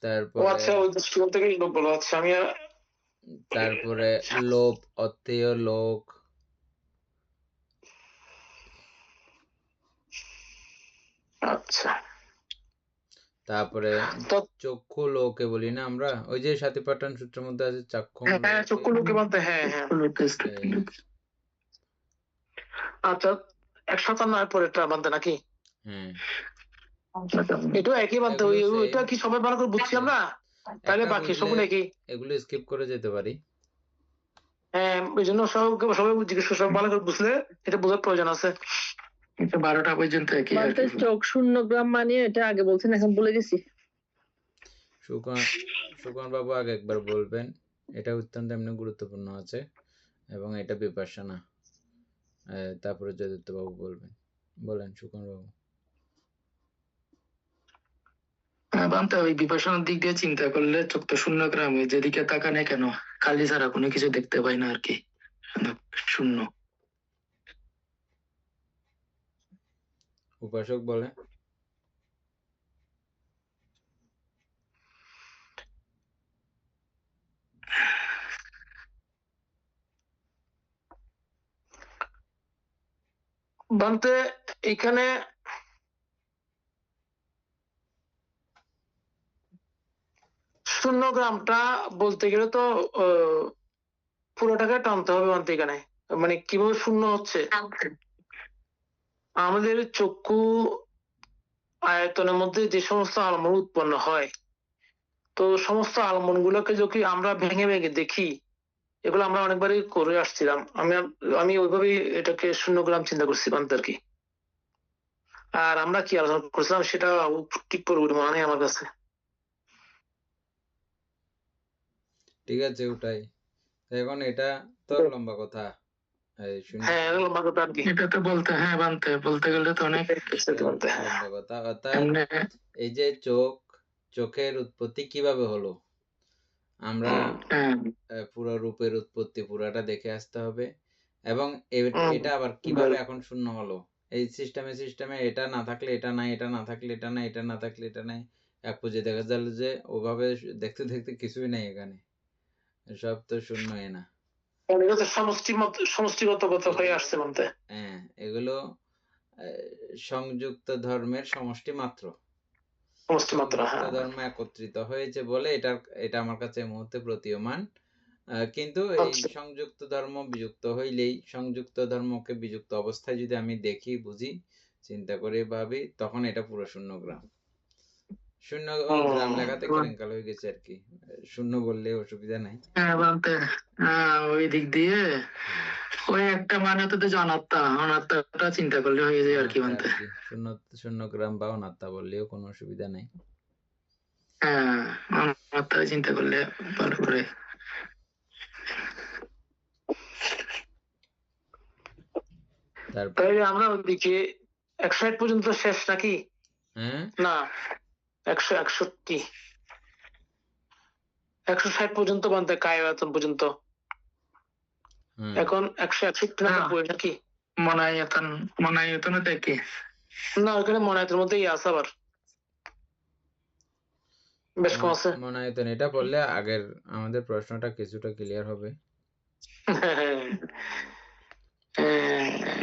তারপরে আচ্ছা, ওই দৃষ্টিকোণ থেকে লোক বলা হচ্ছে। আমি তারপরে লোপ অত্যেয় লোক, আচ্ছা, তারপরে চক্ষু লোকে বলি না আমরা, ওই যে সাতিপাটন সূত্রের মধ্যে আছে চক্ষু চক্ষু লোকে বলতে। হ্যাঁ হ্যাঁ, আচ্ছা 157 পরেরটা বানতে নাকি? এটা একই বানতে, ওইটা কি সবাই ভালো করে বুঝছি আমরা? তাহলে বাকি সবগুলো একই। এগুলো স্কিপ করে যেতে পারি। হ্যাঁ, ওই জন্য সবাই জিজ্ঞেস করে, সব ভালো করে বুঝলে এটা বোঝার প্রয়োজন আছে। 12টা পর্যন্ত একই। চোখ শূন্যগ্রাম মানে এটা আগে বলছেন, এখন ভুলে গেছি। সুকন বাবু আগে একবার বলবেন, এটা অত্যন্ত এমনি গুরুত্বপূর্ণ আছে, এবং এটা বিপাশনা। তারপরে জয়দত্ত বাবু বলবেন। বলেন সুকন বাবু। বানতে ওই বিপাশনার দিক দিয়ে চিন্তা করলে চোখ তো শূন্যগ্রাম, যেদিকে তাকানে কেন খালি ছাড়া কোনো কিছু দেখতে পাই না আর কি, শূন্য। উপাসক বলে বানতে এখানে শূন্যগ্রামটা বলতে গেলে তো পুরোটাকে টানতে হবে বানতে। এখানে মানে কিভাবে শূন্য হচ্ছে, আমাদের চক্ষু আয়তনের মধ্যে যে সমস্ত আলমন উৎপন্ন হয়, তো সমস্ত আলমন গুলোকে যদি আমরা ভেঙে ভেঙে দেখি, এগুলো আমরা অনেকবারই করে আসছিলাম। আমি ওইভাবেই এটাকে শূন্যগ্রাম চিন্তা করছি বানতে আর কি। আর আমরা কি আলোচনা করছিলাম সেটা ঠিক পুরোপুরি মনে নেই আমার কাছে। ঠিক আছে, ওটাই। এখন এটা তো লম্বা কথা। হ্যাঁ, লম্বা কথা আর কি। এটা তো বলতে, হ্যাঁ বানতে বলতে গেলে তো অনেক লম্বা কথা। অর্থাৎ এই যে চোখ, চোখের উৎপত্তি কিভাবে হলো, আমরা হ্যাঁ পুরো রূপের উৎপত্তি পুরাটা দেখে আসতে হবে, এবং এটা আবার কিভাবে এখন শূন্য হলো, এই সিস্টেমে এটা না থাকলে এটা নাই, এটা না থাকলে এটা নাই, এটা না থাকলে এটা নাই, এক পর্যায়ে দেখা গেল যে ওভাবে দেখতে দেখতে কিছুই নাই এখানে, সব তো শূন্যই না। এগুলো তো সমষ্টিগত কথা হয়ে আসছে বলতে। হ্যাঁ, এগুলো সংযুক্ত ধর্মের সমষ্টি মাত্র। সমষ্টি মাত্র, সংযুক্ত হ্যাঁ। ধর্ম একত্রিত হয়েছে বলে এটা আমার কাছে এই মুহূর্তে প্রতীয়মান। কিন্তু এই আচ্ছা। সংযুক্ত ধর্ম বিযুক্ত হইলেই, সংযুক্ত ধর্মকে বিযুক্ত অবস্থায় যদি আমি দেখি, বুঝি, চিন্তা করে ভাবি, তখন এটা পুরো শূন্য গ্রাম। শূন্য গ্রাম লেখাতে কেলেঙ্কাল হয়ে গেছে আর কি, শূন্য বললে অসুবিধা নাই। হ্যাঁ বলতে ওই দিক দিয়ে ওই একটা মানে তো যে অনাত্মাটা চিন্তা করলে হয়ে যায় আর কি অনাত্মা বলতে। আর কি, শূন্য গ্রাম বা অনাত্মা বললেও কোনো অসুবিধা নাই। হ্যাঁ অনাত্মা চিন্তা করলে ভালো করে। তারপর তাহলে আমরা ওইদিকে 160 পর্যন্ত শেষ নাকি? হ্যাঁ, না, 161 160 পর্যন্ত বানতে কায়াতন পর্যন্ত, হ্যাঁ, এখন 161 হ্যাঁ। 90 নাকি? মনায়তন কি না, ওখানে মনায়তের মধ্যেই আছে আবার বেশ কম আছে। মনায়তন এটা বললে আগের আমাদের প্রশ্নটা কিছুটা ক্লিয়ার হবে।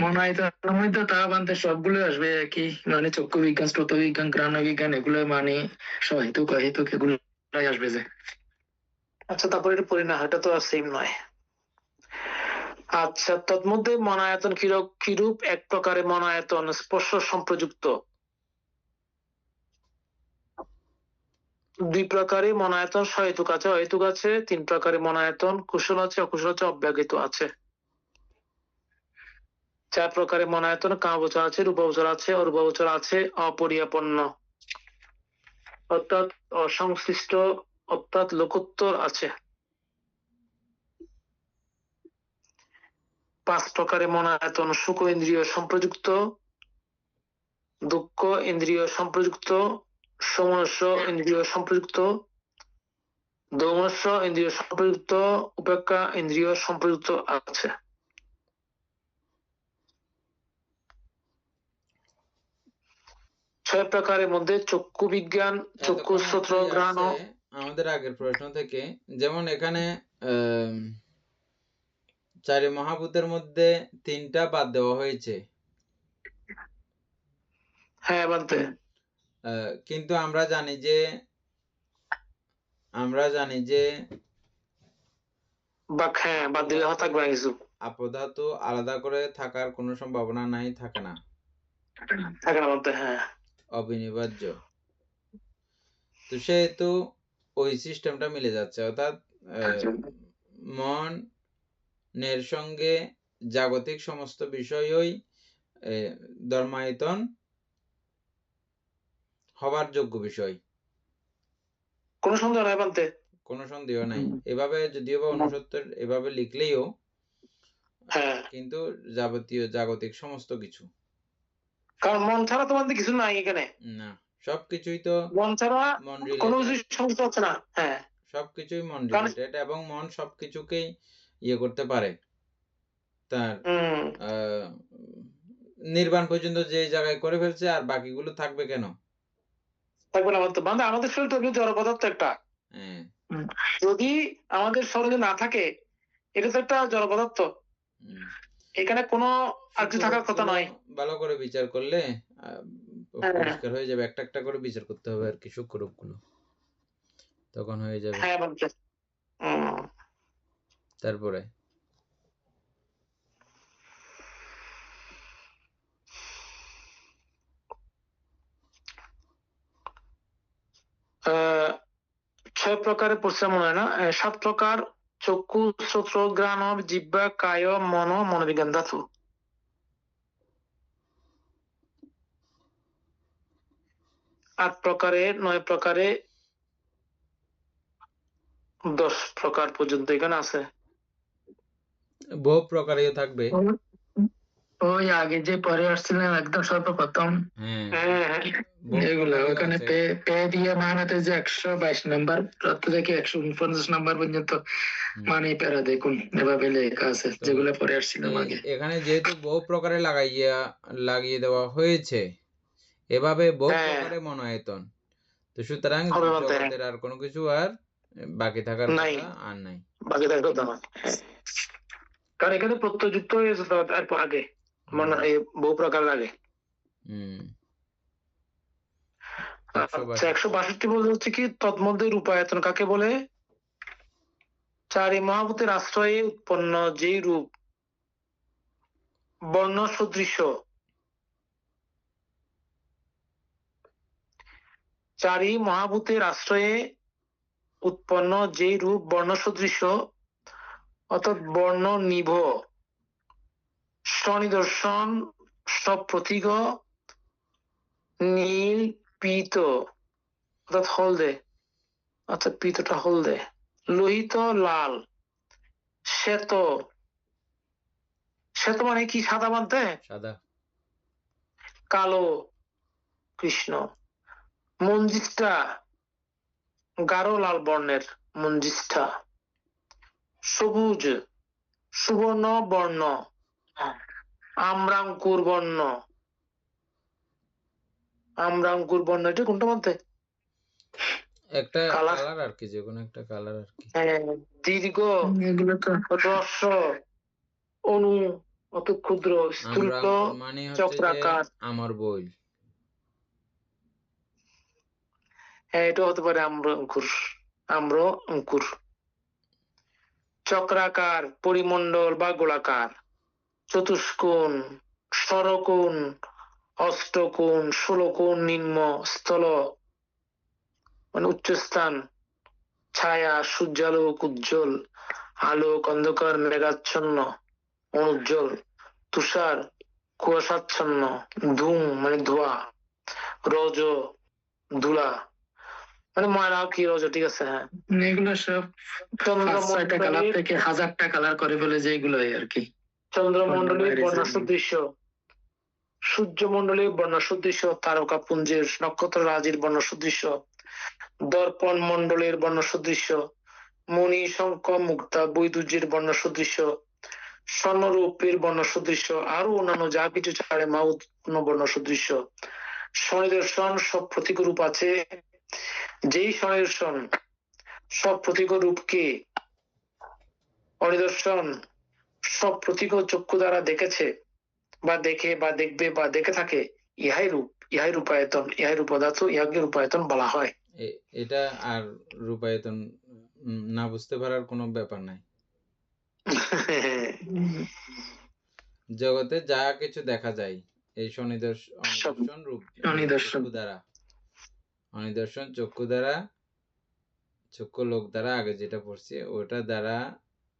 মনায়তনের মধ্যে তা বানতে সবগুলো আসবে একই, মানে চক্ষু বিজ্ঞান, স্রোত বিজ্ঞান, ঘ্রাণ বিজ্ঞান, এগুলো মানে সহিতুক অহিতুক এগুলো আসবে যে। আচ্ছা, তারপরে এটা পড়ি না, এটা তো আর সেম নয়। আচ্ছা, তন্মধ্যে মনায়তন কিরূপ? এক প্রকারে মনায়তন স্পর্শ সম্প্রযুক্ত, দুই প্রকারে মনায়তন সহেতুক আছে, অহেতুক আছে, তিন প্রকারে মনায়তন কুশল আছে, অকুশল আছে, অব্যবহিত আছে, চার প্রকারে মনায়তন কামগোচর আছে, রূপগোচর আছে, অরূপগোচর আছে, অপরিয়াপন্ন অর্থাৎ অসংশ্লিষ্ট অর্থাৎ লোকোত্তর আছে। পাঁচ প্রকারে মনায়তন সুখ ইন্দ্রিয় সম্প্রযুক্ত, দুঃখ ইন্দ্রিয় সম্প্রযুক্ত, সমস্য ইন্দ্রিয় সম্প্রযুক্ত, দৌমস্য ইন্দ্রিয় সম্প্রযুক্ত, উপেক্ষা ইন্দ্রিয় সম্প্রযুক্ত আছে। ছয় প্রকারের মধ্যে চক্ষু বিজ্ঞান, চক্ষু এতক্ষণে শ্রোত্র কি ঘ্রাণ আসছে আমাদের আগের প্রশ্ন থেকে, যেমন এখানে চারি মহাভূতের মধ্যে তিনটা বাদ দেওয়া হয়েছে, হ্যাঁ বলতে, কিন্তু আমরা জানি যে হ্যাঁ বাদ দিলে থাকবে না কিছু, আপধাতু আলাদা করে থাকার কোনো সম্ভাবনা নাই, থাকে না, থাকে না বলতে, হ্যাঁ অবিনিবার্য। তো সেহেতু ওই সিস্টেমটা মিলে যাচ্ছে, অর্থাৎ মনের সঙ্গে জাগতিক সমস্ত বিষয়ই ধর্মায়তন হবার যোগ্য বিষয়, কোনো সন্দেহ নাই বলতে, কোনো সন্দেহ নাই। এভাবে যদিও বা 69 এভাবে লিখলেও হ্যাঁ, কিন্তু যাবতীয় জাগতিক সমস্ত কিছু, কারণ মন ছাড়া তোমাদের কিছু নাই এখানে, না সবকিছুই তো মন ছাড়া মন কোনো রিলেটেড, কিছু সংযুক্ত হচ্ছে না। হ্যাঁ, সবকিছুই মন কারণ রিলেটেড, এবং মন সবকিছুকেই করতে পারে, তার নির্বাণ পর্যন্ত যে জায়গায় করে ফেলছে, আর বাকিগুলো থাকবে কেন? থাকবে না বলতে, মানে আমাদের শরীর তো জড় পদার্থ একটা, যদি আমাদের শরীরে না থাকে, এটা তো একটা জড় পদার্থ, এখানে কোনো আর কিছু থাকার কথা নয়। ভালো করে বিচার করলে পরিষ্কার হয়ে যাবে, একটা একটা করে বিচার করতে হবে আর কি, সূক্ষ্মরূপ গুলো, তখন হয়ে যাবে। হ্যাঁ বলতে, তারপরে ছয় প্রকারে পড়ছে মনে হয় না, 7 প্রকার চক্ষু শ্রোত্র ঘ্রাণ জিহ্বা কায় মনোবিজ্ঞান ধাতু। 8 প্রকারে 9 প্রকারে 10 প্রকার পর্যন্ত এখানে আছে, বহু প্রকারেও থাকবে, ওই আগে যে পরে আসছিলেন একদম সর্বপ্রথম হ্যাঁ, হ্যাঁ হ্যাঁ বহু এগুলো প্রকারেরও ওখানে আছে। পে দিয়ে মানাতে যে 122 নাম্বার থেকে 149 নাম্বার পর্যন্ত হুম। মানে প্যারা দেখুন এভাবে লেখা আছে তো যেগুলো পরে আসছিলাম আগে। এখানে যেহেতু বহু প্রকারে লাগিয়ে দেওয়া হয়েছে, এভাবে বহু হ্যাঁ প্রকারে মনোয়তন, তো সুতরাং হবে বলতে, হ্যাঁ জগতের আর কোনো কিছু আর বাকি থাকার নাই, কথা আর নাই। বাকি থাকার কথা না। হ্যাঁ। কারণ এখানে প্রত্যয় যুক্ত হয়েছে তো তারপর আগে মনে এই বহু প্রকার আগে। হুম। আচ্ছা 162 162 বলতে হচ্ছে কি তন্মধ্যে রূপায়তন কাকে বলে? চারি মহাভূতের আশ্রয়ে উৎপন্ন যেই রূপ বর্ণ সদৃশ, চারি মহাভূতের আশ্রয়ে উৎপন্ন যেই রূপ বর্ণ সদৃশ অর্থাৎ বর্ণ নিভ স্বনিদর্শন সপ্রতীক নীল পীত অর্থাৎ হলদে, আচ্ছা পীতটা হলদে, লোহিত লাল, শ্বেত, শ্বেত মানে কি সাদা মানতে, সাদা, কালো কৃষ্ণ, মঞ্জিষ্ঠা গাঢ় লাল বর্ণের মঞ্জিষ্ঠা, সবুজ সুবর্ণ বর্ণ, আম্রাঙ্কুর বর্ণ, আম্রাঙ্কুর বর্ণ এটা কোনটা বলতে, একটা কালার, কালার আর কি, যে কোনো একটা কালার আর কি। দীর্ঘ এগুলো তো হ্রস্ব অনু অত ক্ষুদ্র স্থূল আম্রাঙ্কুর মানে হচ্ছে যে চক্রাকার, আমার বই। হ্যাঁ এটা হতে পারে আম্রাঙ্কুর, আম্র অঙ্কুর, চক্রাকার পরিমণ্ডল বা গোলাকার, চতুষ্কোণ ষড়কোণ অষ্টকোণ ষোলকোণ নিম্ন স্থল মানে উচ্চস্থান, ছায়া সূর্যালোক উজ্জ্বল, আলোক অন্ধকার মেঘাচ্ছন্ন অনুজ্জ্বল, তুষার কুয়াশাচ্ছন্ন, ধূম মানে ধোঁয়া, রজ ধুলা মানে ময়লা কি রজ, ঠিক আছে হ্যাঁ, এগুলো সব 5-6টা কালার চন্দ্রমণ্ডলের, থেকে 1000টা কালার করে ফেলে যেগুলো আর কি চন্দ্রমণ্ডলের বাইরে বর্ণাসদৃশ্য, সূর্যমণ্ডলের বর্ণাসদৃশ্য, তারকা পুঞ্জের নক্ষত্র রাজির বর্ণাসদৃশ্য, দর্পণ মণ্ডলের বর্ণসদৃশ্য, মণি শঙ্খ মুক্তা বৈদুর্যের বর্ণসদৃশ্য, স্বর্ণরূপের বর্ণসদৃশ্য, আরো অন্যান্য যা কিছু ছাড়ে মা উৎপন্ন বর্ণসদৃশ্য, স্বনিদর্শন সব প্রতীক রূপ আছে, যেই স্বনিদর্শন সব প্রতীক রূপকে অনিদর্শন সব প্রতীক চক্ষু দ্বারা দেখেছে বা দেখে বা দেখবে বা দেখে থাকে, ইহাই রূপ, ইহাই রূপায়তন, ইহাই রূপদার্থ, ইহাকে রূপায়তন বলা হয়। এটা আর রূপায়তন না বুঝতে পারার কোনো ব্যাপার নাই। জগতে যা কিছু দেখা যায় এই অনিদর্শন রূপ অনিদর্শন। চক্ষু দ্বারা, অনিদর্শন চক্ষু দ্বারা, চক্ষু লোক দ্বারা আগে যেটা পড়ছি ওটা দ্বারা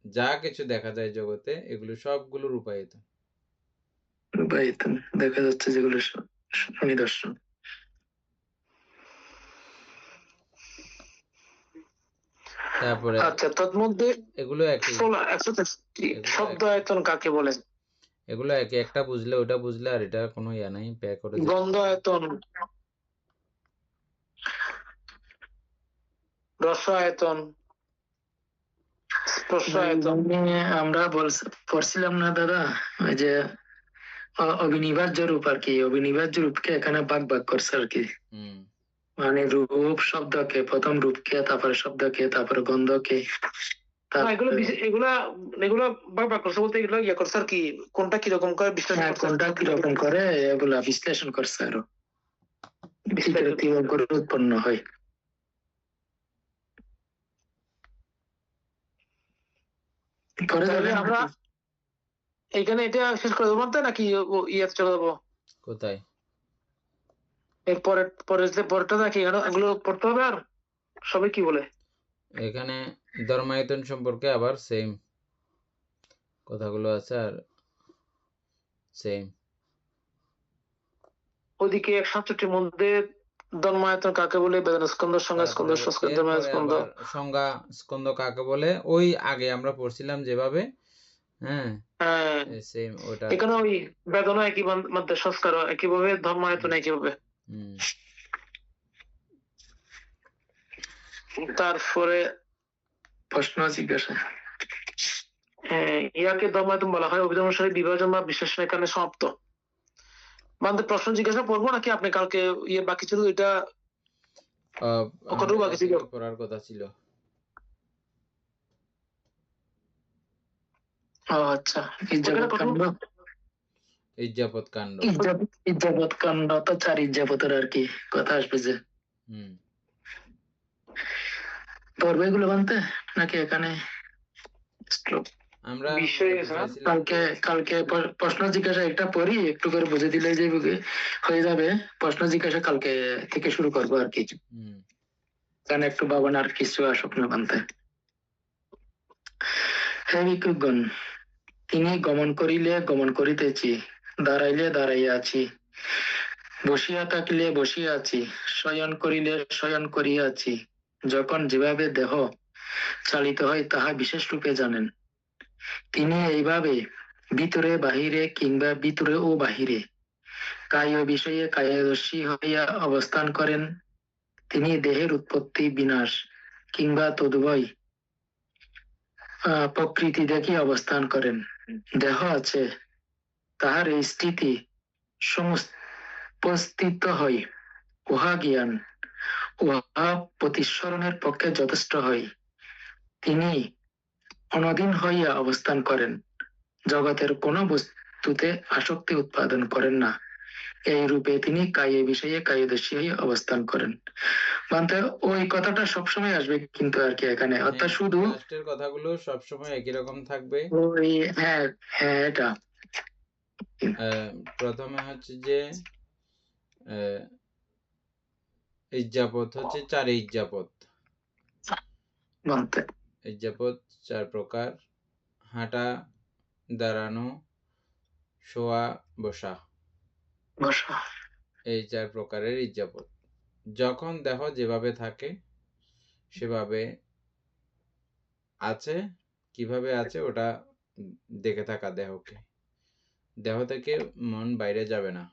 যা কিছু দেখা যায় জগতে এগুলো সবগুলো রূপায়িত। রূপায়তন দেখা যাচ্ছে যেগুলো নিদর্শন। তারপরে আচ্ছা তন্মধ্যে এগুলো একই, 163 শব্দ আয়তন কাকে বলে? এগুলো একই, একটা বুঝলে ওটা বুঝলে আর এটা কোনো ইয়া নাই, পে করে যেতে গন্ধ আয়তন, রস আয়তন, স্পর্শ আয়তন, আমরা পড়ছিলাম না দাদা ওই যে অবিনিবার্য রূপ আর কি, অবিনিবার্য রূপকে এখানে ভাগ ভাগ করছে আর কি, মানে রূপ শব্দকে, প্রথম রূপকে, তারপরে শব্দকে, তারপরে গন্ধকে, এগুলো এগুলা এগুলা বারবার করছে বলতে এগুলো ইয়ে করছে আর কি, কোনটা কিরকম করে বিশ্লেষণ করছে, কোনটা কিরকম করে এগুলা বিশ্লেষণ করছে আরো কিভাবে করে উৎপন্ন হয়। তাহলে আমরা এখানে এটা শেষ করে দেবো নাকি ইয়ে চলে যাবো কোথায়? এরপরে পরেরটা নাকি এগুলো পড়তে হবে আর সবাই কি বলে? এখানে ধর্মায়তন সম্পর্কে আবার সেম কথাগুলো আছে আর সেম। ওদিকে 167 মধ্যে ধর্মায়তন কাকে বলে, বেদনা স্কন্ধ, সংজ্ঞা স্কন্ধ, সংজ্ঞা স্কন্ধ কাকে বলে, ওই আগে আমরা পড়ছিলাম যেভাবে হ্যাঁ হ্যাঁ সেম ওটা এখানে ওই বেদনা একই মধ্যে সংস্কার একইভাবে ধর্মায়তন একইভাবে হুম তারপরে প্রশ্ন জিজ্ঞাসা ইয়াকে ধর্মায়তন বলা হয় অভিধান অনুসারে বিভাজন বা বিশ্লেষণ এখানে সমাপ্ত। মানে প্রশ্ন জিজ্ঞাসা করবো নাকি আপনি কালকে বাকি ছিল এটা কতটুকু বাকি ছিল? কালকে পড়ার কথা ছিল। ও আচ্ছা, ইজ্জাবত কাণ্ড। ইজ্জাপত কাণ্ড ইজ্জাবত কাণ্ড তো 4 ইজ্জাবতের আর কি কথা আসবে যে পড়বে এগুলো বানতে নাকি এখানে আমরা কালকে প্রশ্ন জিজ্ঞাসা একটা পড়ি একটু করে বুঝে দিলে যে হয়ে যাবে। প্রশ্ন জিজ্ঞাসা কালকে থেকে শুরু করবো আর কি, কারণ একটু ভাবনার কিছু আসুক না বানতে। হে ভিক্ষুগণ, তিনি গমন করিলে গমন করিতেছি, দাঁড়াইলে দাঁড়াইয়া আছি, বসিয়া থাকিলে বসিয়া আছি, শয়ন করিলে শয়ন করিয়া আছি। যখন যেভাবে দেহ চালিত হয় তাহা বিশেষ রূপে জানেন। তিনি এইভাবে ভিতরে বাহিরে কিংবা ভিতরে ও বাহিরে কায় বিষয়ে কায়দর্শী হইয়া অবস্থান করেন। তিনি দেহের উৎপত্তি বিনাশ কিংবা তদুভয় প্রকৃতি দেখে অবস্থান করেন। দেহ আছে, তাহার এই স্থিতি সমস্ত হয়, উহা জ্ঞান, উহা প্রতিস্মরণের পক্ষে যথেষ্ট হয়। তিনি অনধীন হইয়া অবস্থান করেন, জগতের কোন বস্তুতে আসক্তি উৎপাদন করেন না। এই রূপে তিনি কায়ে বিষয়ে কায়দর্শী হয়ে অবস্থান করেন। মানে ওই কথাটা সবসময় আসবে কিন্তু আর কি এখানে, অর্থাৎ শুধু লাস্টের কথাগুলো সবসময় একই রকম থাকবে। ওই হ্যাঁ হ্যাঁ এটা প্রথমে হচ্ছে যে ইজ্জাপত হচ্ছে 4 ইজ্জাপত। ইজ্জাপত 4 প্রকার: হাঁটা, দাঁড়ানো, শোয়া, বসা। এই 4 প্রকারের ইজ্জাপত। যখন দেহ যেভাবে থাকে সেভাবে আছে, কিভাবে আছে ওটা দেখে থাকা দেহকে, দেহ থেকে মন বাইরে যাবে না।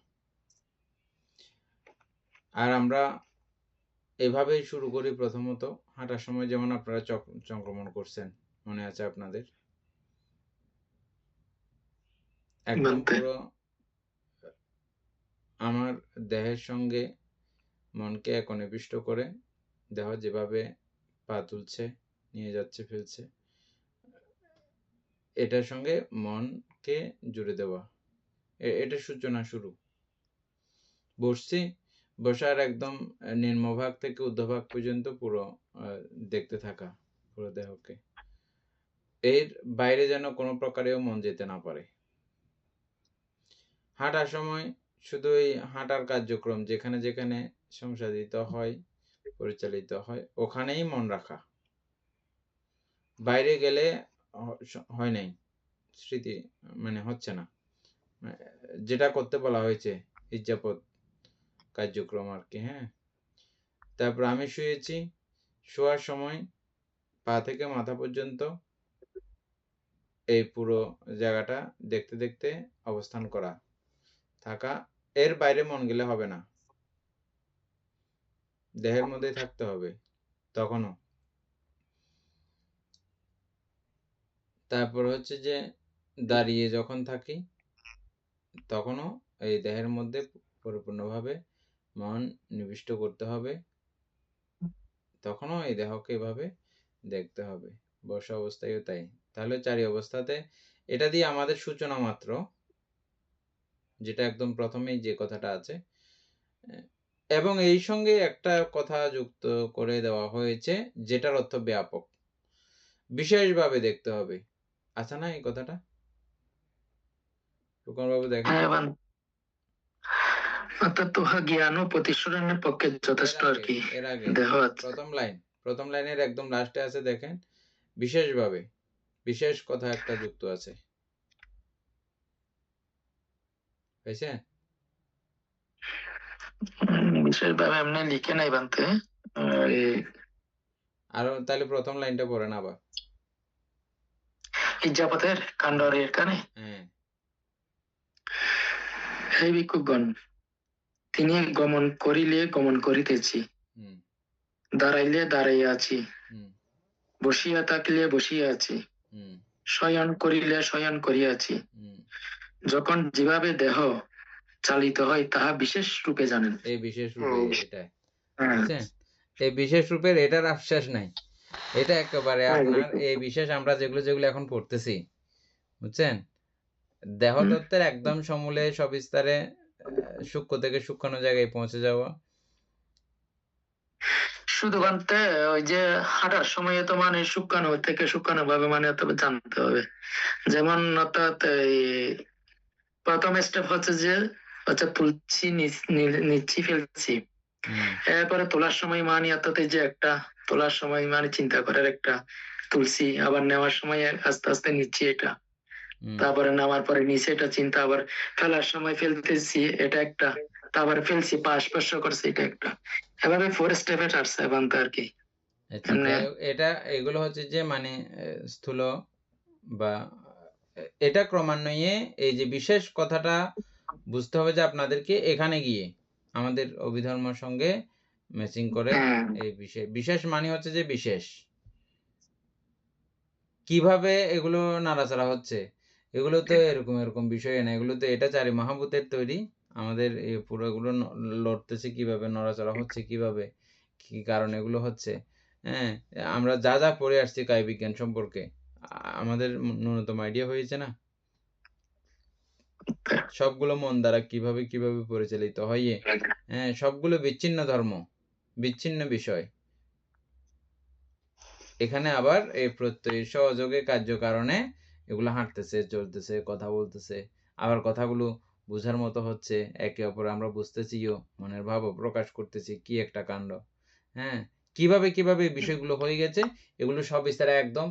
আর আমরা এভাবেই শুরু করি। প্রথমত হাঁটার সময় যেমন আপনারা চক্রমণ করছেন, মনে আছে আপনাদের? একদম পুরো আমার দেহের সঙ্গে মনকে একনিবিষ্ট করে দেহ যেভাবে পা তুলছে, নিয়ে যাচ্ছে, ফেলছে, এটার সঙ্গে মনকে জুড়ে দেওয়া, এটা সূচনা শুরু। বসছি, বসার একদম নিম্নভাগ থেকে ঊর্ধ্বভাগ পর্যন্ত পুরো দেখতে থাকা পুরো দেহকে। এর বাইরে যেন কোনো প্রকারেও মন যেতে না পারে। হাঁটার সময় শুধু এই হাঁটার কার্যক্রম যেখানে যেখানে সংসাধিত হয়, পরিচালিত হয়, ওখানেই মন রাখা। বাইরে গেলে হয় নাই, স্মৃতি মানে হচ্ছে না, যেটা করতে বলা হয়েছে ইজ্জাপত কার্যক্রম আর কি। হ্যাঁ, তারপর আমি শুয়েছি, শোয়ার সময় পা থেকে মাথা পর্যন্ত এই পুরো জায়গাটা দেখতে দেখতে অবস্থান করা, থাকা। এর বাইরে মন গেলে হবে না, দেহের মধ্যে থাকতে হবে তখনও। তারপর হচ্ছে যে দাঁড়িয়ে যখন থাকি তখনও এই দেহের মধ্যে পরিপূর্ণভাবে মন নিবিষ্ট করতে হবে, তখনও এই দেহকে এভাবে দেখতে হবে। বসা অবস্থায়ও তাই। তাহলে 4 অবস্থাতে এটা দিয়ে আমাদের সূচনা মাত্র, যেটা একদম প্রথমেই যে কথাটা আছে। এবং এই সঙ্গে একটা কথা যুক্ত করে দেওয়া হয়েছে যেটার অর্থ ব্যাপক, বিশেষভাবে দেখতে হবে। আচ্ছা না এই কথাটা বাবু দেখেন? জ্ঞান ও প্রতিস্মরণের পক্ষে যথেষ্ট আর কি। এর আগে প্রথম লাইনের একদম লাস্টে আছে, দেখেন, বিশেষভাবে, বিশেষ কথা একটা যুক্ত আছে, হয়েছে? বিশেষভাবে এমনি লিখে নাই বানতে। আর তাহলে প্রথম লাইনটা পড়েন আবার। ইজ্জাপথের কাণ্ডর এখানে হ্যাঁ হে ভিক্ষুকগণ, তিনি গমন করিলে গমন করিতেছি, হুম দাঁড়াইলে দাঁড়াইয়া আছি, হুম বসিয়া থাকিলে বসিয়া আছি, হুম শয়ন করিলে শয়ন করিয়াছি। হুম যখন যেভাবে দেহ চালিত হয় তাহা বিশেষ রূপে জানেন। এই বিশেষ রূপে এটা হ্যাঁ, বুঝছেন, এই বিশেষ রূপের এটার আশ্বাস নাই, এটা একেবারে হ্যাঁ, আপনার এরকম। এই বিশেষ আমরা যেগুলো যেগুলো এখন পড়তেছি বুঝছেন, দেহতত্ত্বের একদম সমূলে সবিস্তারে সূক্ষ্ম থেকে সূক্ষ্ম জায়গায় পৌঁছে যাওয়া। শুধুমাত্র ওই যে হাঁটার সময় তো মানে শুকানো থেকে শুকানো ভাবে মানে তবে জানতে হবে। যেমন অর্থাৎ এই প্রথম স্টেপ হচ্ছে যে তুলছি নিচ্ছি ফেলছি, হুম এরপরে তোলার সময় মানে অর্থাৎ এই যে একটা তোলার সময় মানে চিন্তা করার একটা তুলছি, আবার নেওয়ার সময় আস্তে আস্তে নিচ্ছি এটা, হুম তারপরে নামার পরে নিচে এটা চিন্তা, আবার ফেলার সময় ফেলতেছি এটা একটা, তারপরে ফেলছি পা স্পর্শ করছে এটা একটা, এভাবে 4 স্টেপে আসছে এবং আর কি। আচ্ছা যাই হোক, এটা এগুলো হচ্ছে যে মানে স্থূল বা এটা ক্রমান্বয়ে এই যে বিশেষ কথাটা বুঝতে হবে যে আপনাদেরকে এখানে গিয়ে আমাদের অভিধর্মের সঙ্গে ম্যাচিং করে হ্যাঁ, এই বিশেষ বিশেষ মানে হচ্ছে যে বিশেষ কিভাবে এগুলো নাড়াচাড়া হচ্ছে, এগুলো তো এরকম এরকম বিষয় না, এগুলো তো এটা চারি মহাভূতের তৈরি, আমাদের এই পুরো এগুলো লড়তেছে কিভাবে, নড়াচড়া হচ্ছে কিভাবে, কি কারণে এগুলো হচ্ছে। হ্যাঁ, আমরা যা যা পড়ে আসছি কায় বিজ্ঞান সম্পর্কে আমাদের ন্যূনতম আইডিয়া হয়েছে না, সবগুলো মন দ্বারা কিভাবে কিভাবে পরিচালিত হয়। হ্যাঁ, সবগুলো বিচ্ছিন্ন ধর্ম, বিচ্ছিন্ন বিষয়। এখানে আবার এই প্রত্যয় সহযোগে কার্যকারণে এগুলো হাঁটতেছে, চলতেছে, কথা বলতেছে, আবার কথাগুলো বুঝার মতো হচ্ছে, একে অপরে আমরা বুঝতেছিও, মনের ভাবও প্রকাশ করতেছি, কি একটা কাণ্ড। হ্যাঁ, কিভাবে কিভাবে এই বিষয়গুলো হয়ে গেছে এগুলো সব বিস্তারে একদম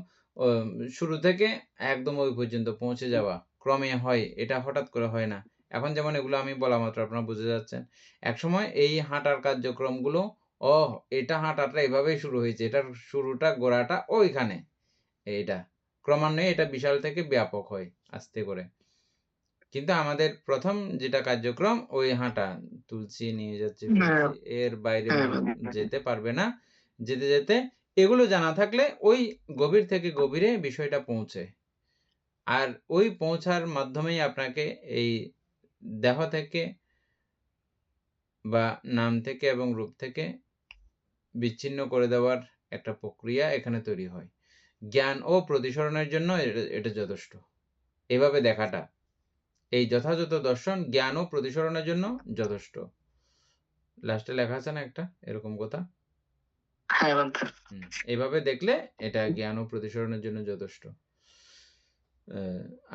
শুরু থেকে একদম ওই পর্যন্ত পৌঁছে যাওয়া ক্রমে হয়, এটা হঠাৎ করে হয় না। এখন যেমন এগুলো আমি বলা মাত্র আপনারা বুঝে যাচ্ছেন, একসময় এই হাঁটার কার্যক্রমগুলো এটা হাঁটাটা এভাবেই শুরু হয়েছে, এটার শুরুটা গোড়াটা ওইখানে, এইটা ক্রমান্বয়ে এটা বিশাল থেকে ব্যাপক হয় আস্তে করে। কিন্তু আমাদের প্রথম যেটা কার্যক্রম ওই হাঁটা, তুলসী নিয়ে যাচ্ছে ফেলছি, এর বাইরে মন যেতে পারবে না, যেতে যেতে এগুলো জানা থাকলে ওই গভীর থেকে গভীরে বিষয়টা পৌঁছে, আর ওই পৌঁছার মাধ্যমেই আপনাকে এই দেহ থেকে বা নাম থেকে এবং রূপ থেকে বিচ্ছিন্ন করে দেওয়ার একটা প্রক্রিয়া এখানে তৈরি হয়। জ্ঞান ও প্রতিসরণের জন্য এটা যথেষ্ট, এভাবে দেখাটা, এই যথাযথ দর্শন জ্ঞান ও প্রতিসরণের জন্য যথেষ্ট। লাস্টে লেখা আছে না একটা এরকম কথা, হ্যাঁ, এইভাবে দেখলে এটা জ্ঞান ও প্রতিসরণের জন্য যথেষ্ট।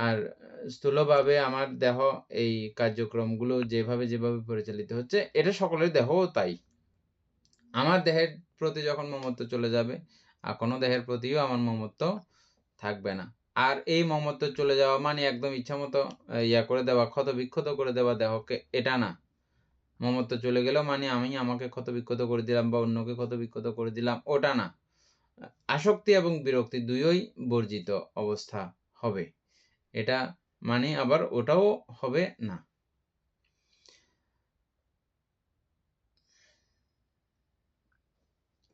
আর স্থূলভাবে আমার দেহ এই কার্যক্রমগুলো যেভাবে যেভাবে পরিচালিত হচ্ছে, এটা সকলের দেহও তাই। আমার দেহের প্রতি যখন মমত্ব চলে যাবে, আর কোনো দেহের প্রতিও আমার মমত্ব থাকবে না। আর এই মমত্ব চলে যাওয়া মানে একদম ইচ্ছা মতো ইয়া করে দেওয়া, ক্ষত বিক্ষত করে দেওয়া দেহকে, এটা না। মমত্ব চলে গেল মানে আমি আমাকে ক্ষত বিক্ষত করে দিলাম বা অন্যকে ক্ষত বিক্ষত করে দিলাম, ওটা না। আসক্তি এবং বিরক্তি দুইই বর্জিত অবস্থা হবে, এটা মানে আবার ওটাও হবে না।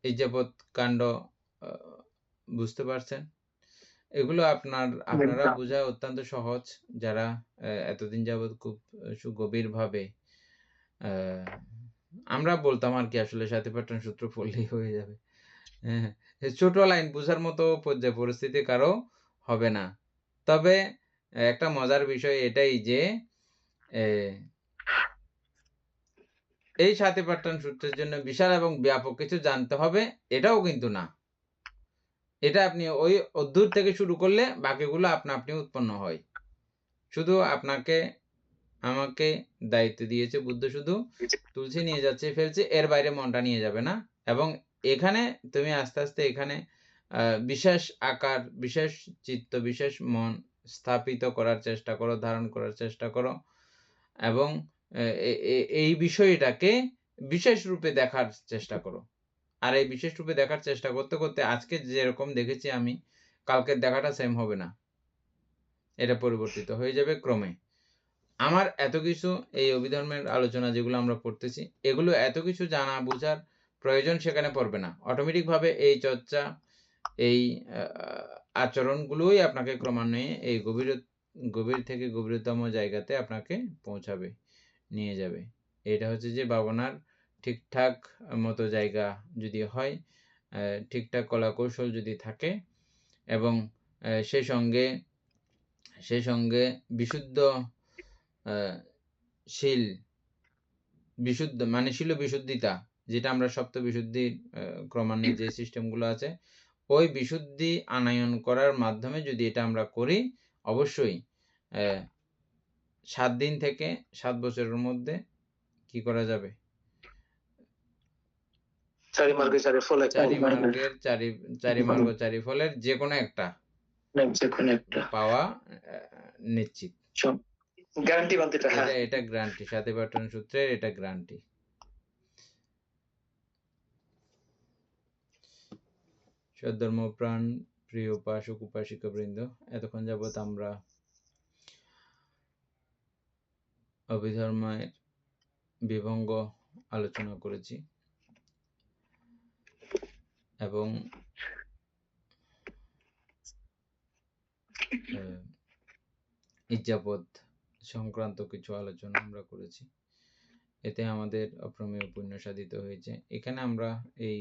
এই যাবৎ কাণ্ড বুঝতে পারছেন, এগুলো আপনারা বোঝা অত্যন্ত সহজ, যারা এতদিন যাবৎ খুব সুগভীরভাবে আমরা বলতাম আর কি, আসলে সাথী পাঠান সূত্র পড়লেই হয়ে যাবে। হ্যাঁ, ছোট লাইন বোঝার মতো পর্যায় পরিস্থিতি কারো হবে না। তবে একটা মজার বিষয় এটাই যে এই সাথী পাঠান সূত্রের জন্য বিশাল এবং ব্যাপক কিছু জানতে হবে এটাও কিন্তু না। এটা আপনি ওই অদ্ভুত থেকে শুরু করলে বাকিগুলো আপনা আপনি উৎপন্ন হয়। শুধু আপনাকে আমাকে দায়িত্ব দিয়েছে বুদ্ধ, শুধু তুলসী নিয়ে যাচ্ছে ফেলছে, এর বাইরে মনটা নিয়ে যাবে না। এবং এখানে তুমি আস্তে আস্তে এখানে বিশেষ আকার, বিশেষ চিত্ত, বিশেষ মন স্থাপিত করার চেষ্টা করো, ধারণ করার চেষ্টা করো, এবং এই বিষয়টাকে বিশেষ রূপে দেখার চেষ্টা করো। আর এই বিশেষ রূপে দেখার চেষ্টা করতে করতে আজকে যেরকম দেখেছি আমি, কালকের দেখাটা সেম হবে না। এটা পরিবর্তিত হয়ে যাবে ক্রমে। আমার এত কিছু এই অভিধর্মের আলোচনা যেগুলো আমরা পড়তেছি, এগুলো এত কিছু জানা বোঝার প্রয়োজন সেখানে পড়বে না। অটোমেটিকভাবে এই চর্চা, এই আচরণগুলোই আপনাকে ক্রমান্বয়ে এই গভীর থেকে গভীরতম জায়গাতে আপনাকে পৌঁছাবে, নিয়ে যাবে। এটা হচ্ছে যে ভাবনার ঠিকঠাক মতো জায়গা যদি হয়, ঠিকঠাক কলা কৌশল যদি থাকে, এবং সেই সঙ্গে বিশুদ্ধ বিশুদ্ধিতা, যেটা আমরা সপ্ত বিশুদ্ধি ক্রমান্বয়ে যে সিস্টেমগুলো আছে, ওই বিশুদ্ধি আনয়ন করার মাধ্যমে যদি এটা আমরা করি, অবশ্যই 7 দিন থেকে 7 বছরের মধ্যে কি করা যাবে? 4 মার্গে 4 ফল, 4 মার্গের 4 মার্গ 4 ফলের যে কোনো একটা পাওয়া নিশ্চিত। গ্যারান্টি বলতে এটা গ্যারান্টি, সাতিপাটন সূত্রের এটা গ্যারান্টি। সদ্ধর্মপ্রাণ প্রিয় উপাসক উপাসিকা বৃন্দ, এতক্ষণ যাবৎ আমরা অভিধর্মের বিভঙ্গ আলোচনা করেছি, এবং ইজ্জাপদ সংক্রান্ত কিছু আলোচনা আমরা করেছি। এতে আমাদের অপ্রমেয় পুণ্য সাধিত হয়েছে। এখানে আমরা এই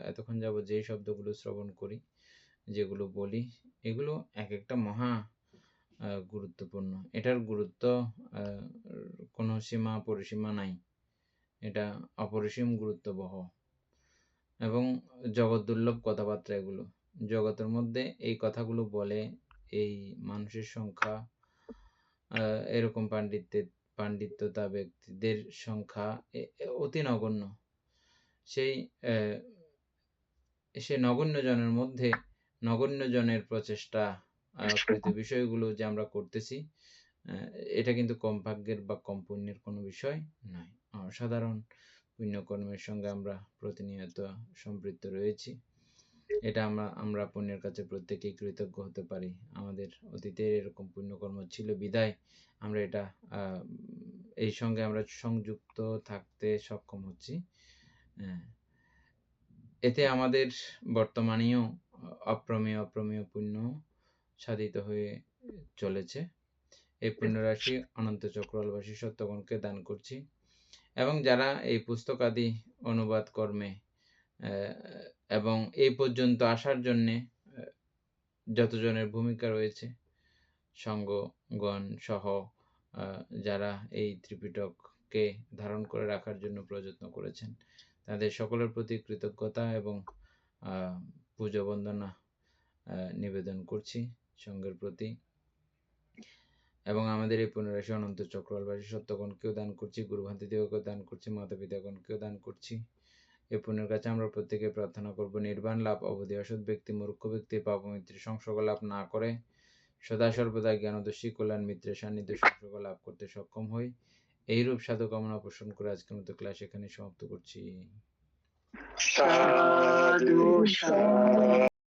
এতক্ষণ যাবৎ যেই শব্দগুলো শ্রবণ করি, যেগুলো বলি, এগুলো এক একটা মহা গুরুত্বপূর্ণ। এটার গুরুত্ব কোনো সীমা পরিসীমা নাই, এটা অপরিসীম গুরুত্ববহ এবং জগৎ দুর্লভ কথাবার্তা। এগুলো জগতের মধ্যে এই কথাগুলো বলে এই মানুষের সংখ্যা, এরকম পাণ্ডিত্যতা ব্যক্তিদের সংখ্যা অতি নগণ্য। সেই নগণ্য জনের মধ্যে নগণ্য জনের প্রচেষ্টা কৃত বিষয়গুলো যে আমরা করতেছি, এটা কিন্তু কম ভাগ্যের বা কম পুণ্যের কোনো বিষয় নয়। সাধারণ পুণ্যকর্মের সঙ্গে আমরা প্রতিনিয়ত সম্পৃক্ত রয়েছি। এটা আমরা পুণ্যের কাছে প্রত্যেকেই কৃতজ্ঞ হতে পারি। আমাদের অতীতের এরকম পুণ্যকর্ম ছিল বিধায় আমরা এটা এই সঙ্গে আমরা সংযুক্ত থাকতে সক্ষম হচ্ছি। এতে আমাদের বর্তমানেও অপ্রমেয় পুণ্য সাধিত হয়ে চলেছে। এই পুণ্যরাশি অনন্ত চক্রবাসী সত্যগণকে দান করছি, এবং যারা এই পুস্তকাদি অনুবাদ কর্মে এবং এই পর্যন্ত আসার জন্যে যতজনের ভূমিকা রয়েছে, সঙ্গগণ সহ যারা এই ত্রিপিটককে ধারণ করে রাখার জন্য প্রযত্ন করেছেন, তাদের সকলের প্রতি কৃতজ্ঞতা এবং পূজা বন্দনা নিবেদন করছি সঙ্গের প্রতি। এবং আমাদের এই পুনরাশি অনন্ত চক্রবাসী সত্যগণকেও দান করছি, গুরুভান্তিদেবকেও দান করছি, মাতা পিতাগণকেও দান করছি। এই পুণ্যের কাছে আমরা প্রত্যেকে প্রার্থনা করব নির্বাণ লাভ অবধি অসৎ ব্যক্তি মূর্খ ব্যক্তি পাপমিত্রের সংসর্গ লাভ না করে সদা সর্বদা জ্ঞানদর্শী কল্যাণ মিত্রের সান্নিধ্য সংসর্গ লাভ করতে সক্ষম হই। এইরূপ সাধু কামনা পোষণ করে আজকের মতো ক্লাস এখানে সমাপ্ত করছি। সাধু